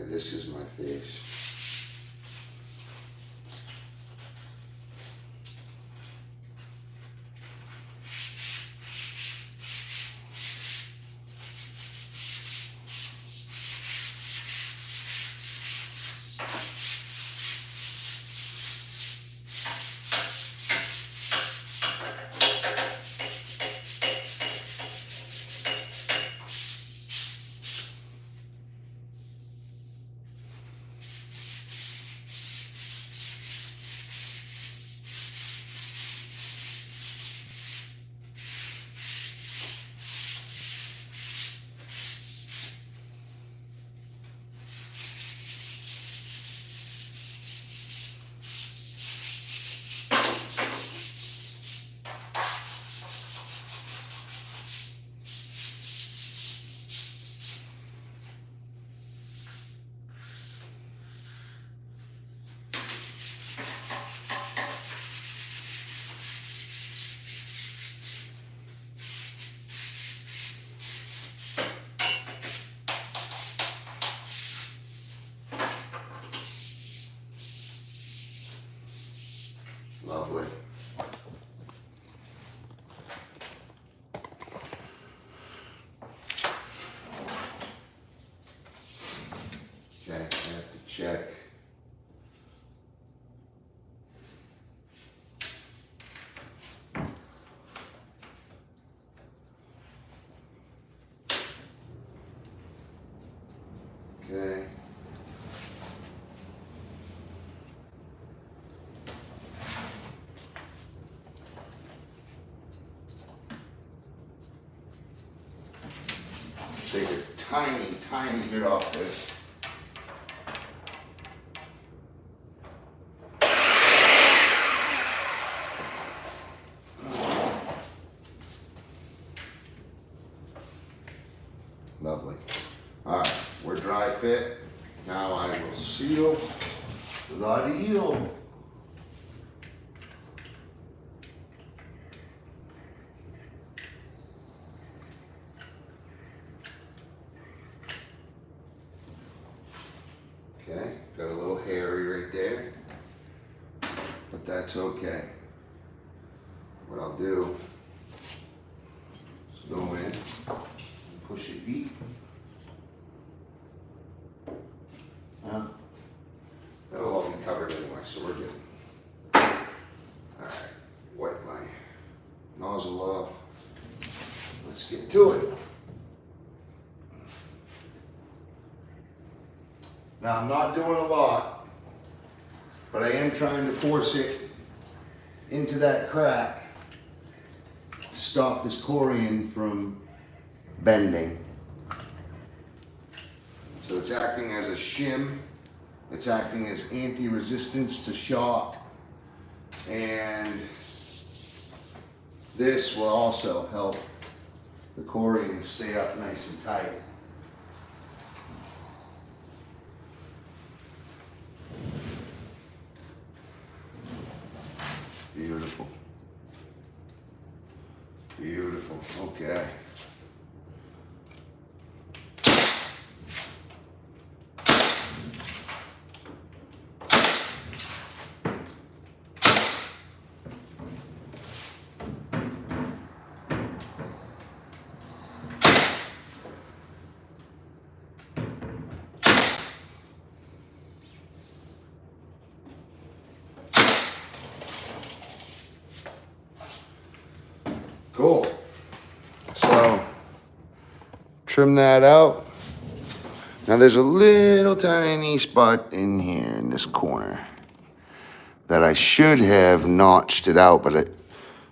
Yeah, this is my face. Lovely. Okay, I have to check. Okay. Take a tiny, tiny bit off this. Lovely. All right, we're dry fit. Now I will seal the deal. Okay, got a little hairy right there, but that's okay. What I'll do is go in and push it deep. That'll all be covered anyway, so we're good. All right, wipe my nozzle off. Let's get to it. Now I'm not doing a lot, but I am trying to force it into that crack to stop this chlorine from bending. So it's acting as a shim, it's acting as anti-resistance to shock, and this will also help the chlorine stay up nice and tight. Beautiful. Beautiful. Okay. Cool. So, trim that out. Now there's a little tiny spot in here in this corner that I should have notched it out, but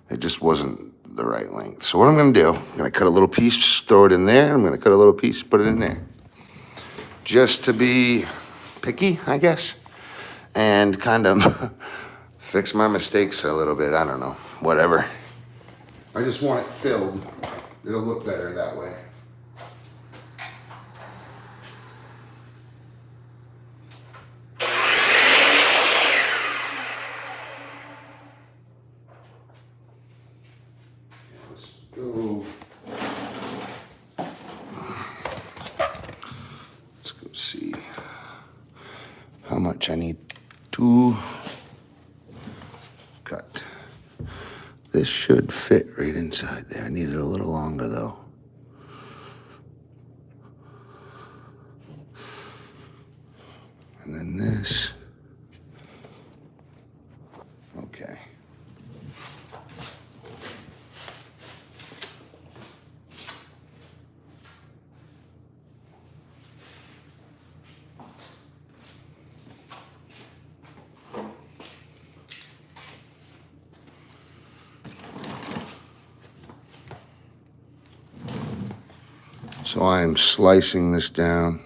it just wasn't the right length. So what I'm gonna do, I'm gonna cut a little piece, throw it in there. I'm gonna cut a little piece, put it in there. Just to be picky, I guess, and kind of fix my mistakes a little bit. I don't know, whatever. I just want it filled. It'll look better that way. Let's go. Let's go see. much. I need 2 cut. This should fit right inside there. I need it a little longer though. And then this. Okay. So I am slicing this down.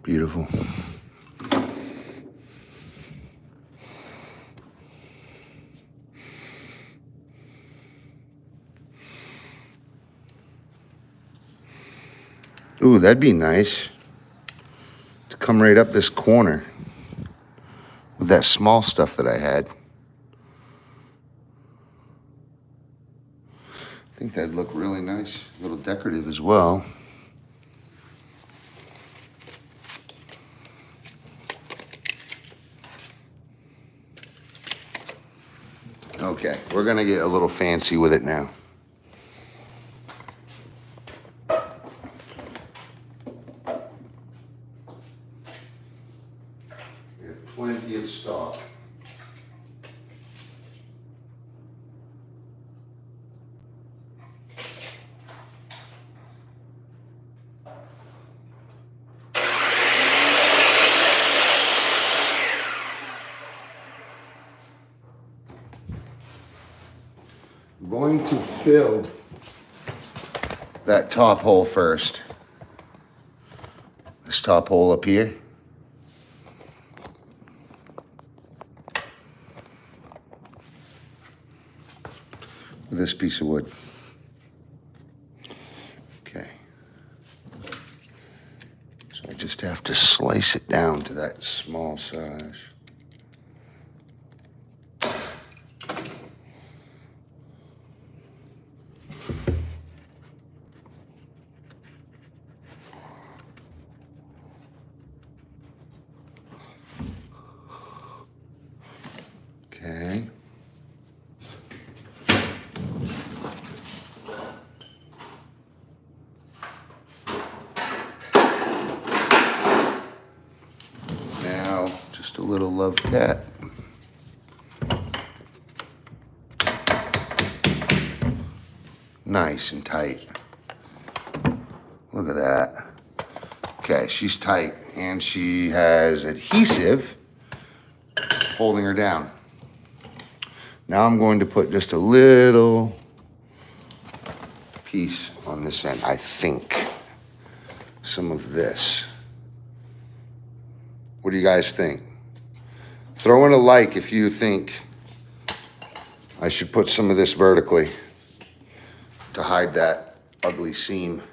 Beautiful. Ooh, that'd be nice to come right up this corner with that small stuff that I had. I think that'd look really nice, a little decorative as well. Okay, we're gonna get a little fancy with it now. We have plenty of stock. I'm going to fill that top hole first. This top hole up here. With this piece of wood. Okay. So I just have to slice it down to that small size. Okay. Now, just a little love tap. Nice and tight. Look at that. Okay, she's tight and she has adhesive holding her down. Now I'm going to put just a little piece on this end, I think. Some of this. What do you guys think? Throw in a like if you think I should put some of this vertically to hide that ugly seam.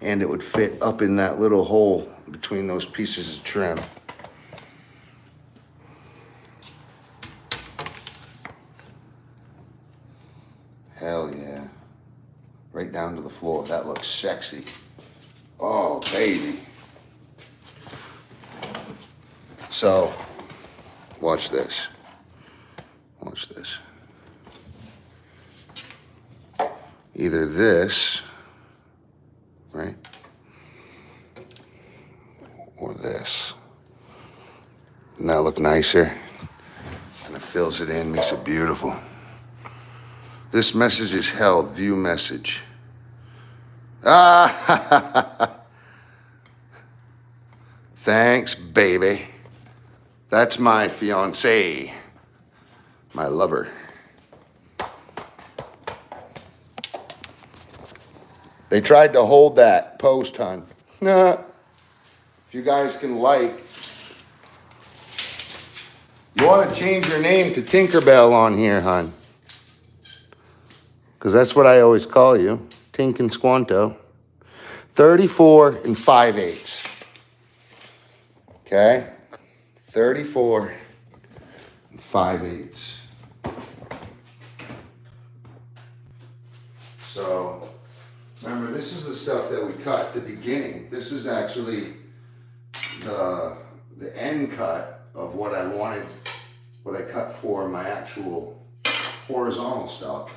And it would fit up in that little hole between those pieces of trim. Hell yeah. Right down to the floor. That looks sexy. Oh, baby. So, watch this. Watch this. Either this, right? Or this. Doesn't that look nicer? And it fills it in, makes it beautiful. This message is held, view message. Ah, thanks, baby. That's my fiance, my lover. They tried to hold that post, hon. Nah. If you guys can like, you ought to change your name to Tinkerbell on here, hon. Because that's what I always call you, Tink and Squanto. 34 5/8. Okay? 34 5/8. So, remember, this is the stuff that we cut at the beginning. This is actually the end cut of what I wanted, what I cut for my actual horizontal stock.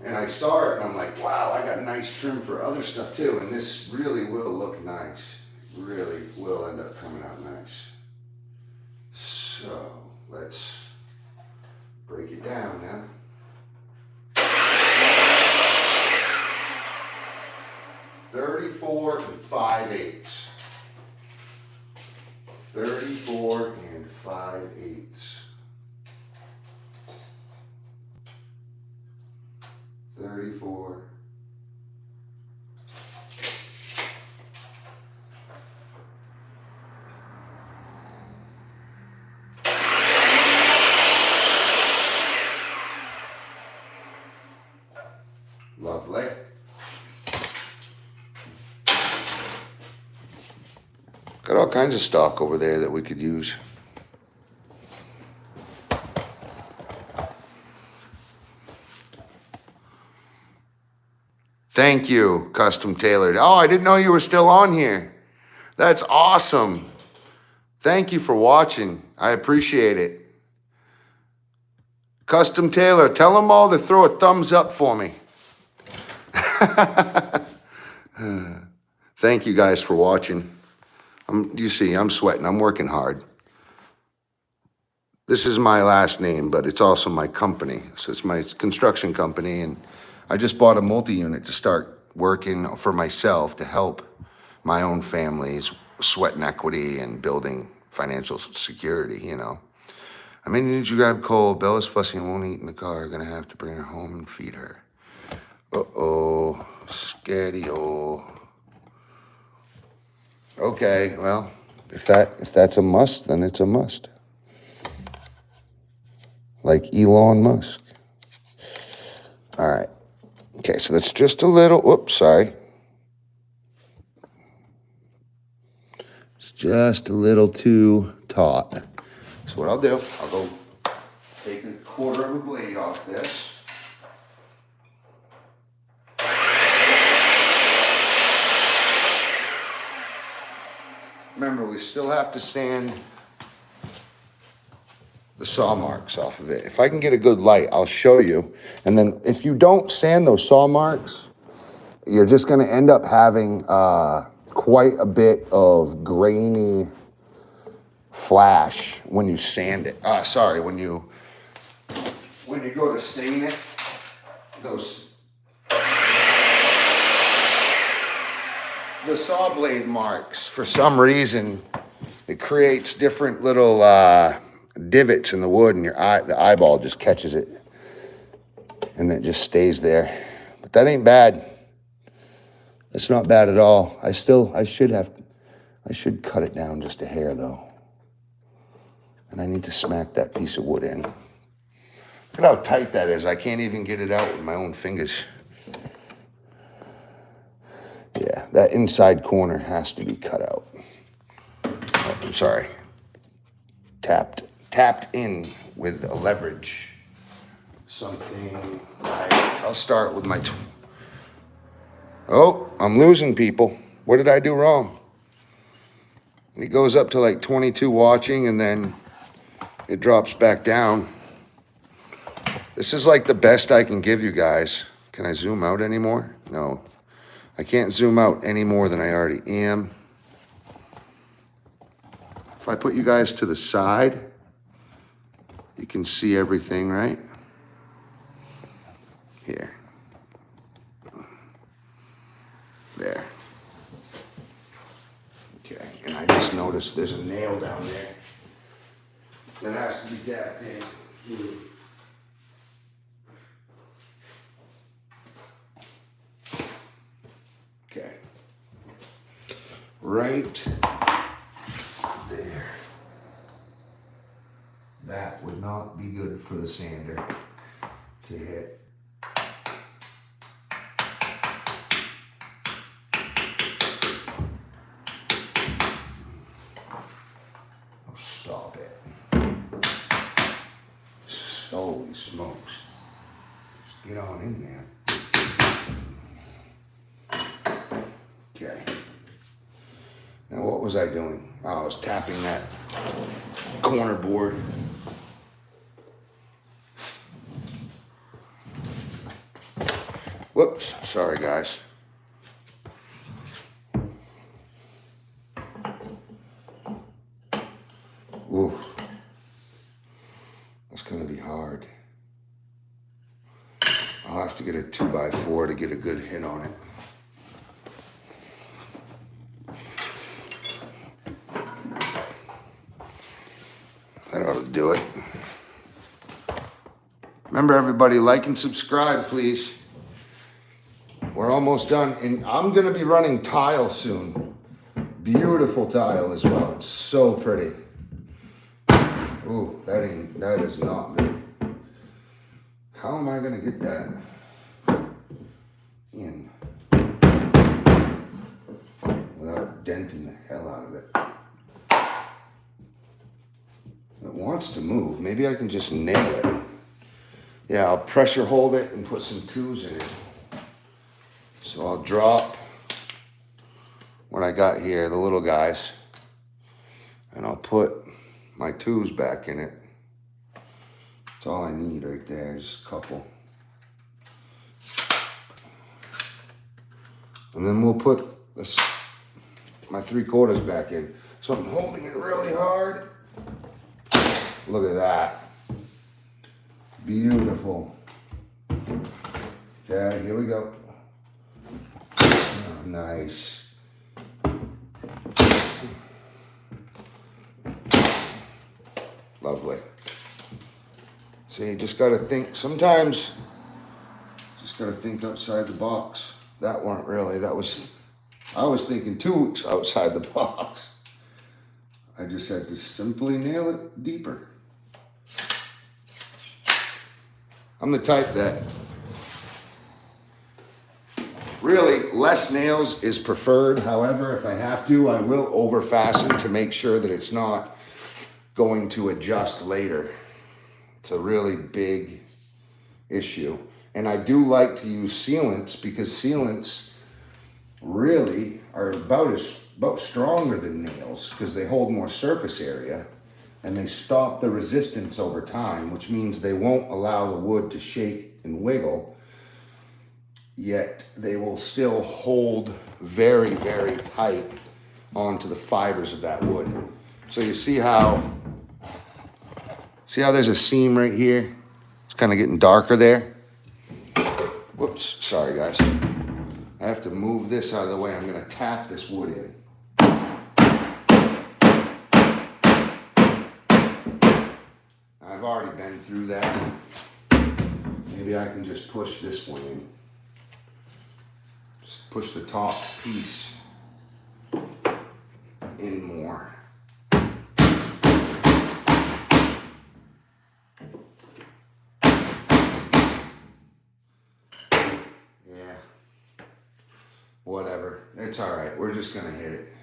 And I saw it and I'm like, wow, I got nice trim for other stuff too. And this really will look nice. Really will end up coming out nice. So let's break it down now. $34 5/8. 34 5/8. 34. Lovely. Got all kinds of stock over there that we could use. Thank you, Custom Tailored. Oh, I didn't know you were still on here. That's awesome. Thank you for watching. I appreciate it. Custom Tailor, tell them all to throw a thumbs up for me. Thank you guys for watching. You see, I'm sweating. I'm working hard. This is my last name, but it's also my company. So it's my construction company, and I just bought a multi-unit to start working for myself to help my own family's sweat and equity and building financial security, you know. I mean, need you grab Cole. Bella's fussy and won't eat in the car. Gonna have to bring her home and feed her. Uh-oh, scary-o. Okay, well, if that's a must, then it's a must. Like Elon Musk. All right. Okay, so that's just a little, whoops, sorry. It's just a little too taut. So what I'll do, I'll go take a quarter of a blade off this. Remember, we still have to sand the saw marks off of it. If I can get a good light, I'll show you. And then if you don't sand those saw marks, you're just gonna end up having quite a bit of grainy flash when you sand it. Sorry, when you go to stain it, the saw blade marks, for some reason, it creates different little divots in the wood, and the eyeball just catches it, and then it just stays there. But that ain't bad. It's not bad at all. I should cut it down just a hair though. And I need to smack that piece of wood in. Look at how tight that is. I can't even get it out with my own fingers. Yeah, that inside corner has to be cut out. Oh, I'm sorry. Tapped in with a leverage. Something like, I'll start with my, oh, I'm losing people. What did I do wrong? It goes up to like 22 watching and then it drops back down. This is like the best I can give you guys. Can I zoom out anymore? No. I can't zoom out any more than I already am. If I put you guys to the side, you can see everything, right? Here. There. Okay, and I just noticed there's a nail down there that has to be tapped in. Okay. Right there. That would not be good for the sander to hit. Oh, stop it. Holy smokes. Just get on in there. Okay. Now what was I doing? Oh, I was tapping that corner board. Whoops, sorry guys. Ooh, that's gonna be hard. I'll have to get a 2x4 to get a good hit on it. That ought to do it. Remember everybody, like and subscribe, please. We're almost done, and I'm gonna be running tile soon. Beautiful tile as well, it's so pretty. Ooh, that is not good. How am I gonna get that in without denting the hell out of it? It wants to move. Maybe I can just nail it. Yeah, I'll pressure hold it and put some 2s in it. So I'll drop what I got here, the little guys, and I'll put my 2s back in it. That's all I need right there, just a couple. And then we'll put this, my 3/4 back in. So I'm holding it really hard. Look at that. Beautiful. Okay, here we go. Oh, nice. Lovely. See, just gotta think, sometimes, just gotta think outside the box. That weren't really, I was thinking too weeks outside the box. I just had to simply nail it deeper. I'm the type that really less nails is preferred. However, if I have to, I will over fasten to make sure that it's not going to adjust later. It's a really big issue. And I do like to use sealants because sealants really are about stronger than nails because they hold more surface area and they stop the resistance over time, which means they won't allow the wood to shake and wiggle, yet they will still hold very, very tight onto the fibers of that wood. So you see how there's a seam right here? It's kind of getting darker there. Whoops, sorry guys. I have to move this out of the way. I'm gonna tap this wood in. I've already been through that. Maybe I can just push this one in. Just push the top piece in more. Yeah. Whatever. It's all right. We're just gonna hit it.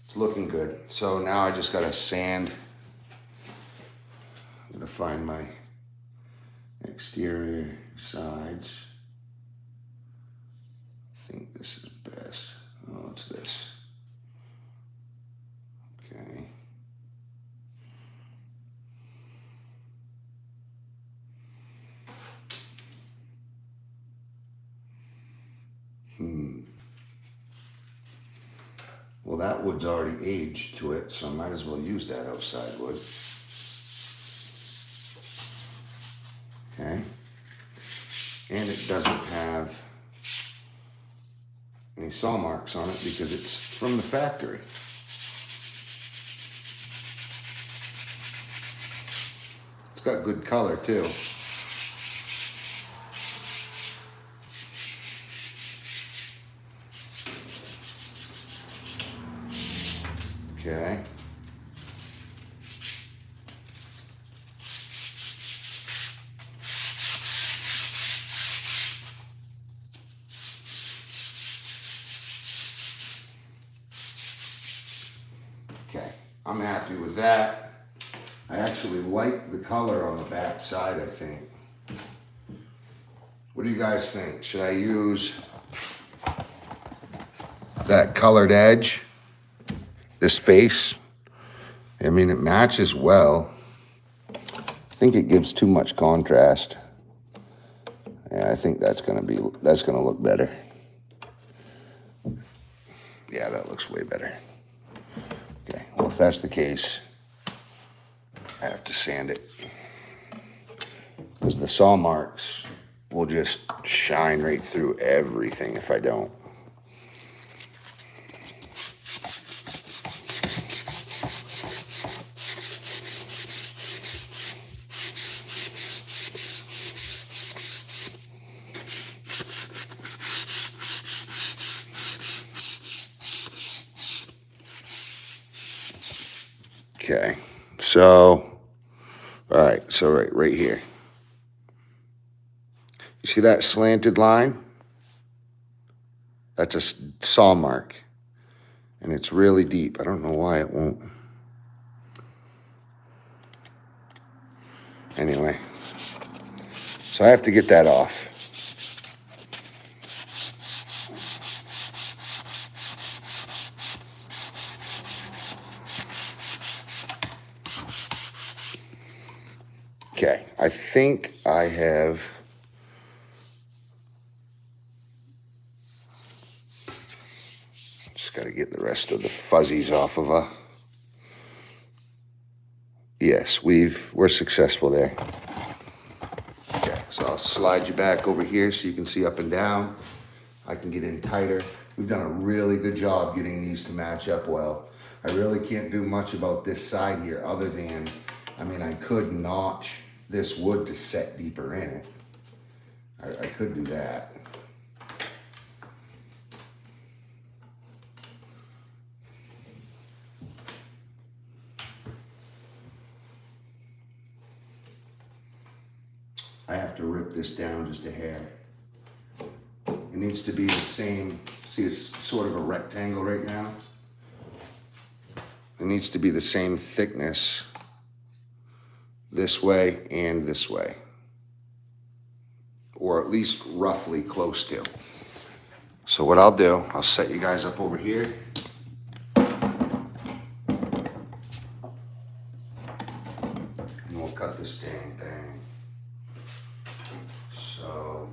It's looking good. So now I just gotta sand. I'm gonna find my exterior sides. I think this is best. Oh, it's this. Okay. Well, that wood's already aged to it, so I might as well use that outside wood. Okay. And it doesn't have any saw marks on it because it's from the factory. It's got good color too. Okay. Okay, I'm happy with that. I actually like the color on the back side, I think. What do you guys think? Should I use that colored edge, this face. I mean, it matches well. I think it gives too much contrast. Yeah, I think that's gonna look better. Yeah, that looks way better. Okay, well, if that's the case, I have to sand it, because the saw marks will just shine right through everything if I don't. Okay, so, all right, so right here. You see that slanted line? That's a saw mark, and it's really deep. I don't know why it won't. Anyway, so I have to get that off. Okay, I think I have just got to get the rest of the fuzzies off of her. Yes, we're successful there. Okay, so I'll slide you back over here so you can see up and down. I can get in tighter. We've done a really good job getting these to match up well. I really can't do much about this side here other than, I mean, I could notch this wood to set deeper in it. I could do that. I have to rip this down just a hair. It needs to be the same, see it's sort of a rectangle right now. It needs to be the same thickness this way and this way. Or at least roughly close to. So what I'll do, I'll set you guys up over here. And we'll cut this dang thing. So,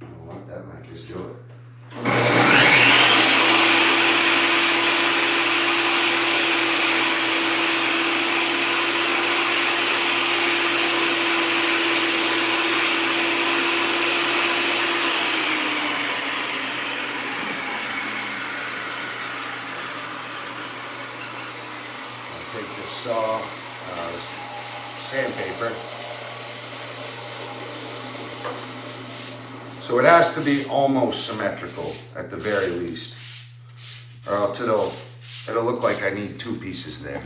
you know what, that might just do it. Take this saw, sandpaper. So it has to be almost symmetrical at the very least, or else it'll look like I need two pieces there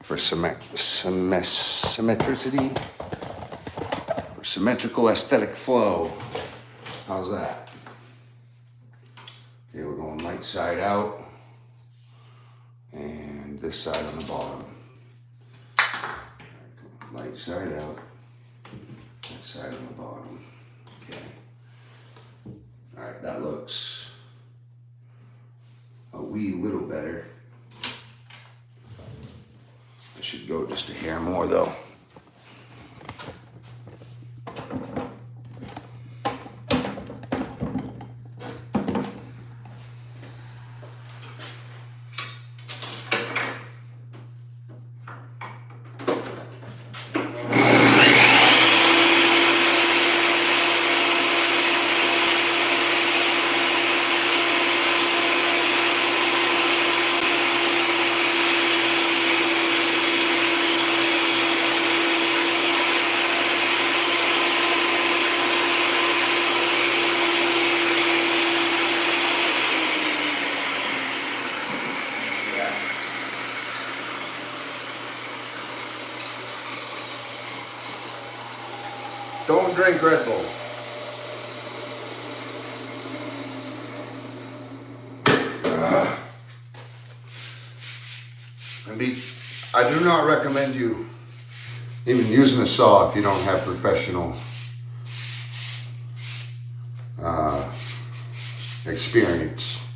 for symmetricity, or symmetrical aesthetic flow. How's that? Okay, we're going right side out. And this side on the bottom. Light side out, that side on the bottom. Okay. All right, that looks a wee little better. I should go just a hair more though. Don't drink Red Bull. I do not recommend you even using a saw if you don't have professional experience.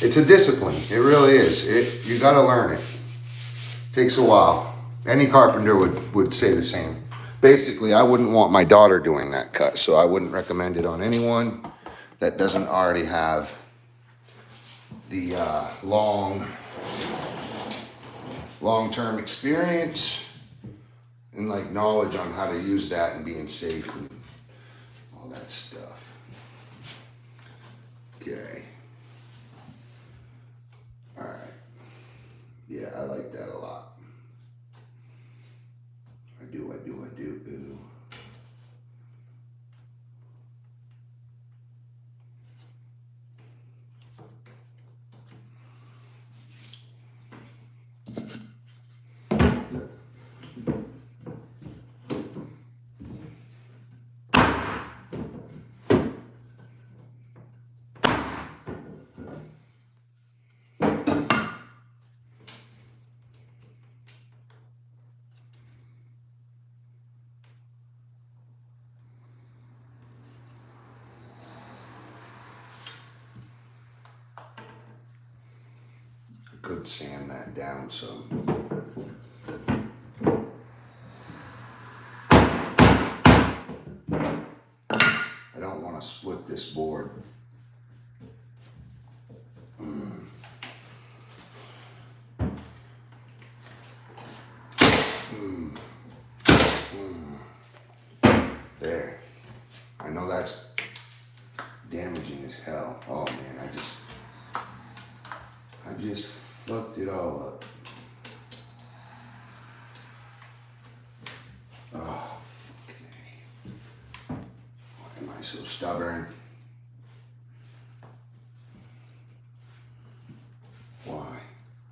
It's a discipline. It really is. You got to learn it. Takes a while. Any carpenter would say the same. Basically, I wouldn't want my daughter doing that cut, so I wouldn't recommend it on anyone that doesn't already have the long-term experience and like knowledge on how to use that and being safe and all that stuff. Okay. All right. Yeah, I like that a lot. I do. Ooh. Could sand that down some. I don't want to split this board. There. I know that's damaging as hell. Oh man, I just fucked it all up. Oh, okay. Why am I so stubborn?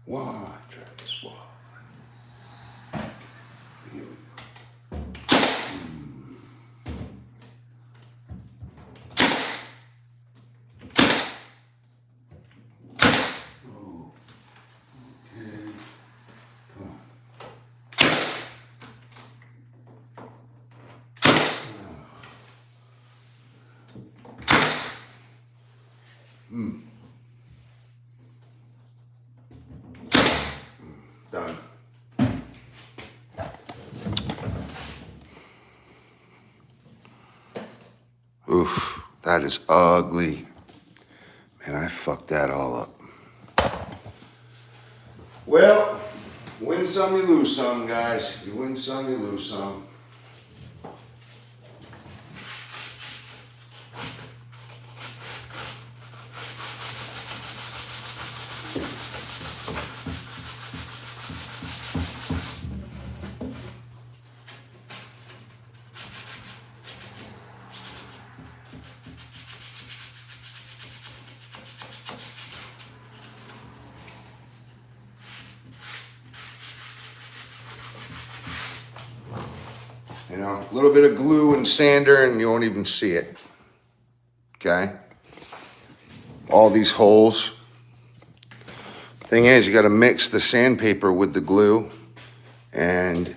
Why, Travis? Why? Here we go. Oh, okay. Done. Oof, that is ugly. Man, I fucked that all up. Well, win some, you lose some, guys. You win some, you lose some. You know, a little bit of glue and sander and you won't even see it. Okay? All these holes. Thing is, you got to mix the sandpaper with the glue. And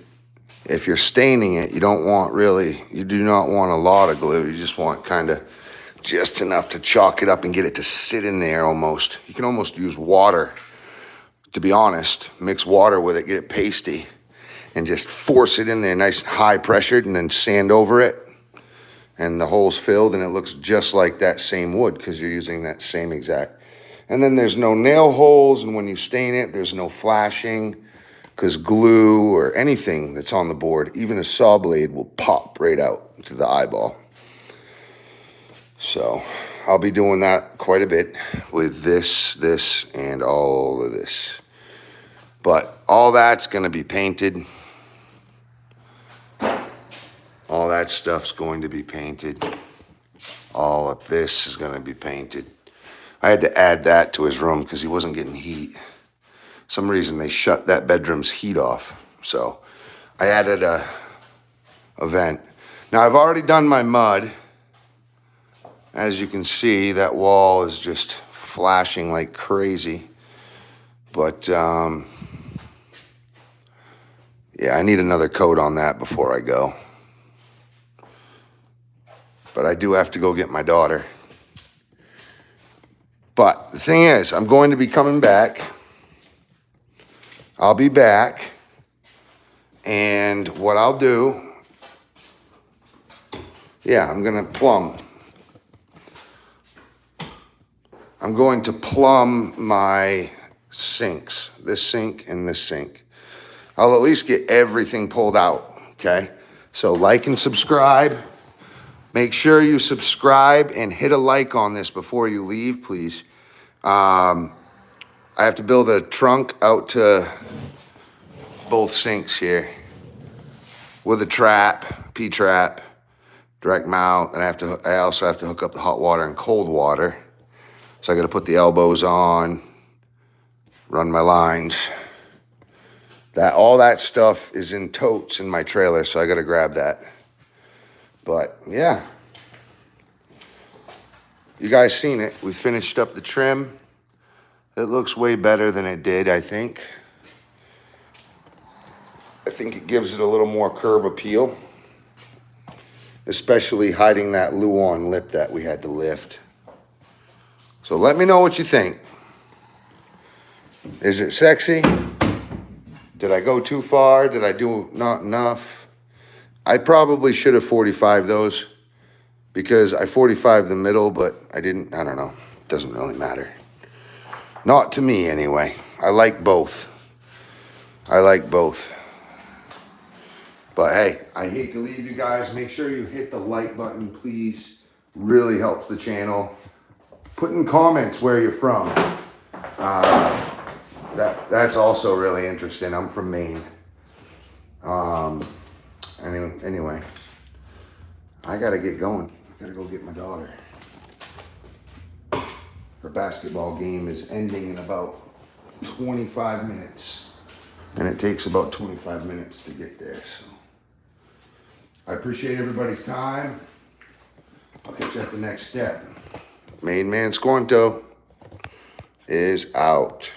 if you're staining it, you do not want a lot of glue. You just want kind of just enough to chalk it up and get it to sit in there almost. You can almost use water, to be honest. Mix water with it, get it pasty. And just force it in there nice and high pressured and then sand over it. And the hole's filled and it looks just like that same wood because you're using that same exact. And then there's no nail holes, and when you stain it, there's no flashing because glue or anything that's on the board, even a saw blade, will pop right out to the eyeball. So I'll be doing that quite a bit with this, and all of this. But all that's going to be painted. All that stuff's going to be painted. All of this is going to be painted. I had to add that to his room because he wasn't getting heat. Some reason they shut that bedroom's heat off. So I added a vent. Now I've already done my mud. As you can see, that wall is just flashing like crazy. But yeah, I need another coat on that before I go. But I do have to go get my daughter. But the thing is, I'm going to be coming back. I'll be back. And what I'll do, yeah, I'm going to plumb. I'm going to plumb my sinks, this sink and this sink. I'll at least get everything pulled out, okay? So like and subscribe. Make sure you subscribe and hit a like on this before you leave, please. I have to build a trunk out to both sinks here with a trap, P-trap, direct mount, and I also have to hook up the hot water and cold water. So I got to put the elbows on, run my lines. All that stuff is in totes in my trailer, so I got to grab that. But yeah, you guys seen it. We finished up the trim. It looks way better than it did, I think. I think it gives it a little more curb appeal, especially hiding that Luan lip that we had to lift. So let me know what you think. Is it sexy? Did I go too far? Did I do not enough? I probably should have 45 those because I 45 the middle, but I didn't. I don't know. It doesn't really matter. Not to me anyway. I like both. I like both. But hey, I hate to leave you guys. Make sure you hit the like button, please. Really helps the channel. Put in comments where you're from. That's also really interesting. I'm from Maine. Anyway, I gotta get going. I gotta go get my daughter. Her basketball game is ending in about 25 minutes. And it takes about 25 minutes to get there, so. I appreciate everybody's time. I'll catch you at the next step. Main man Squanto is out.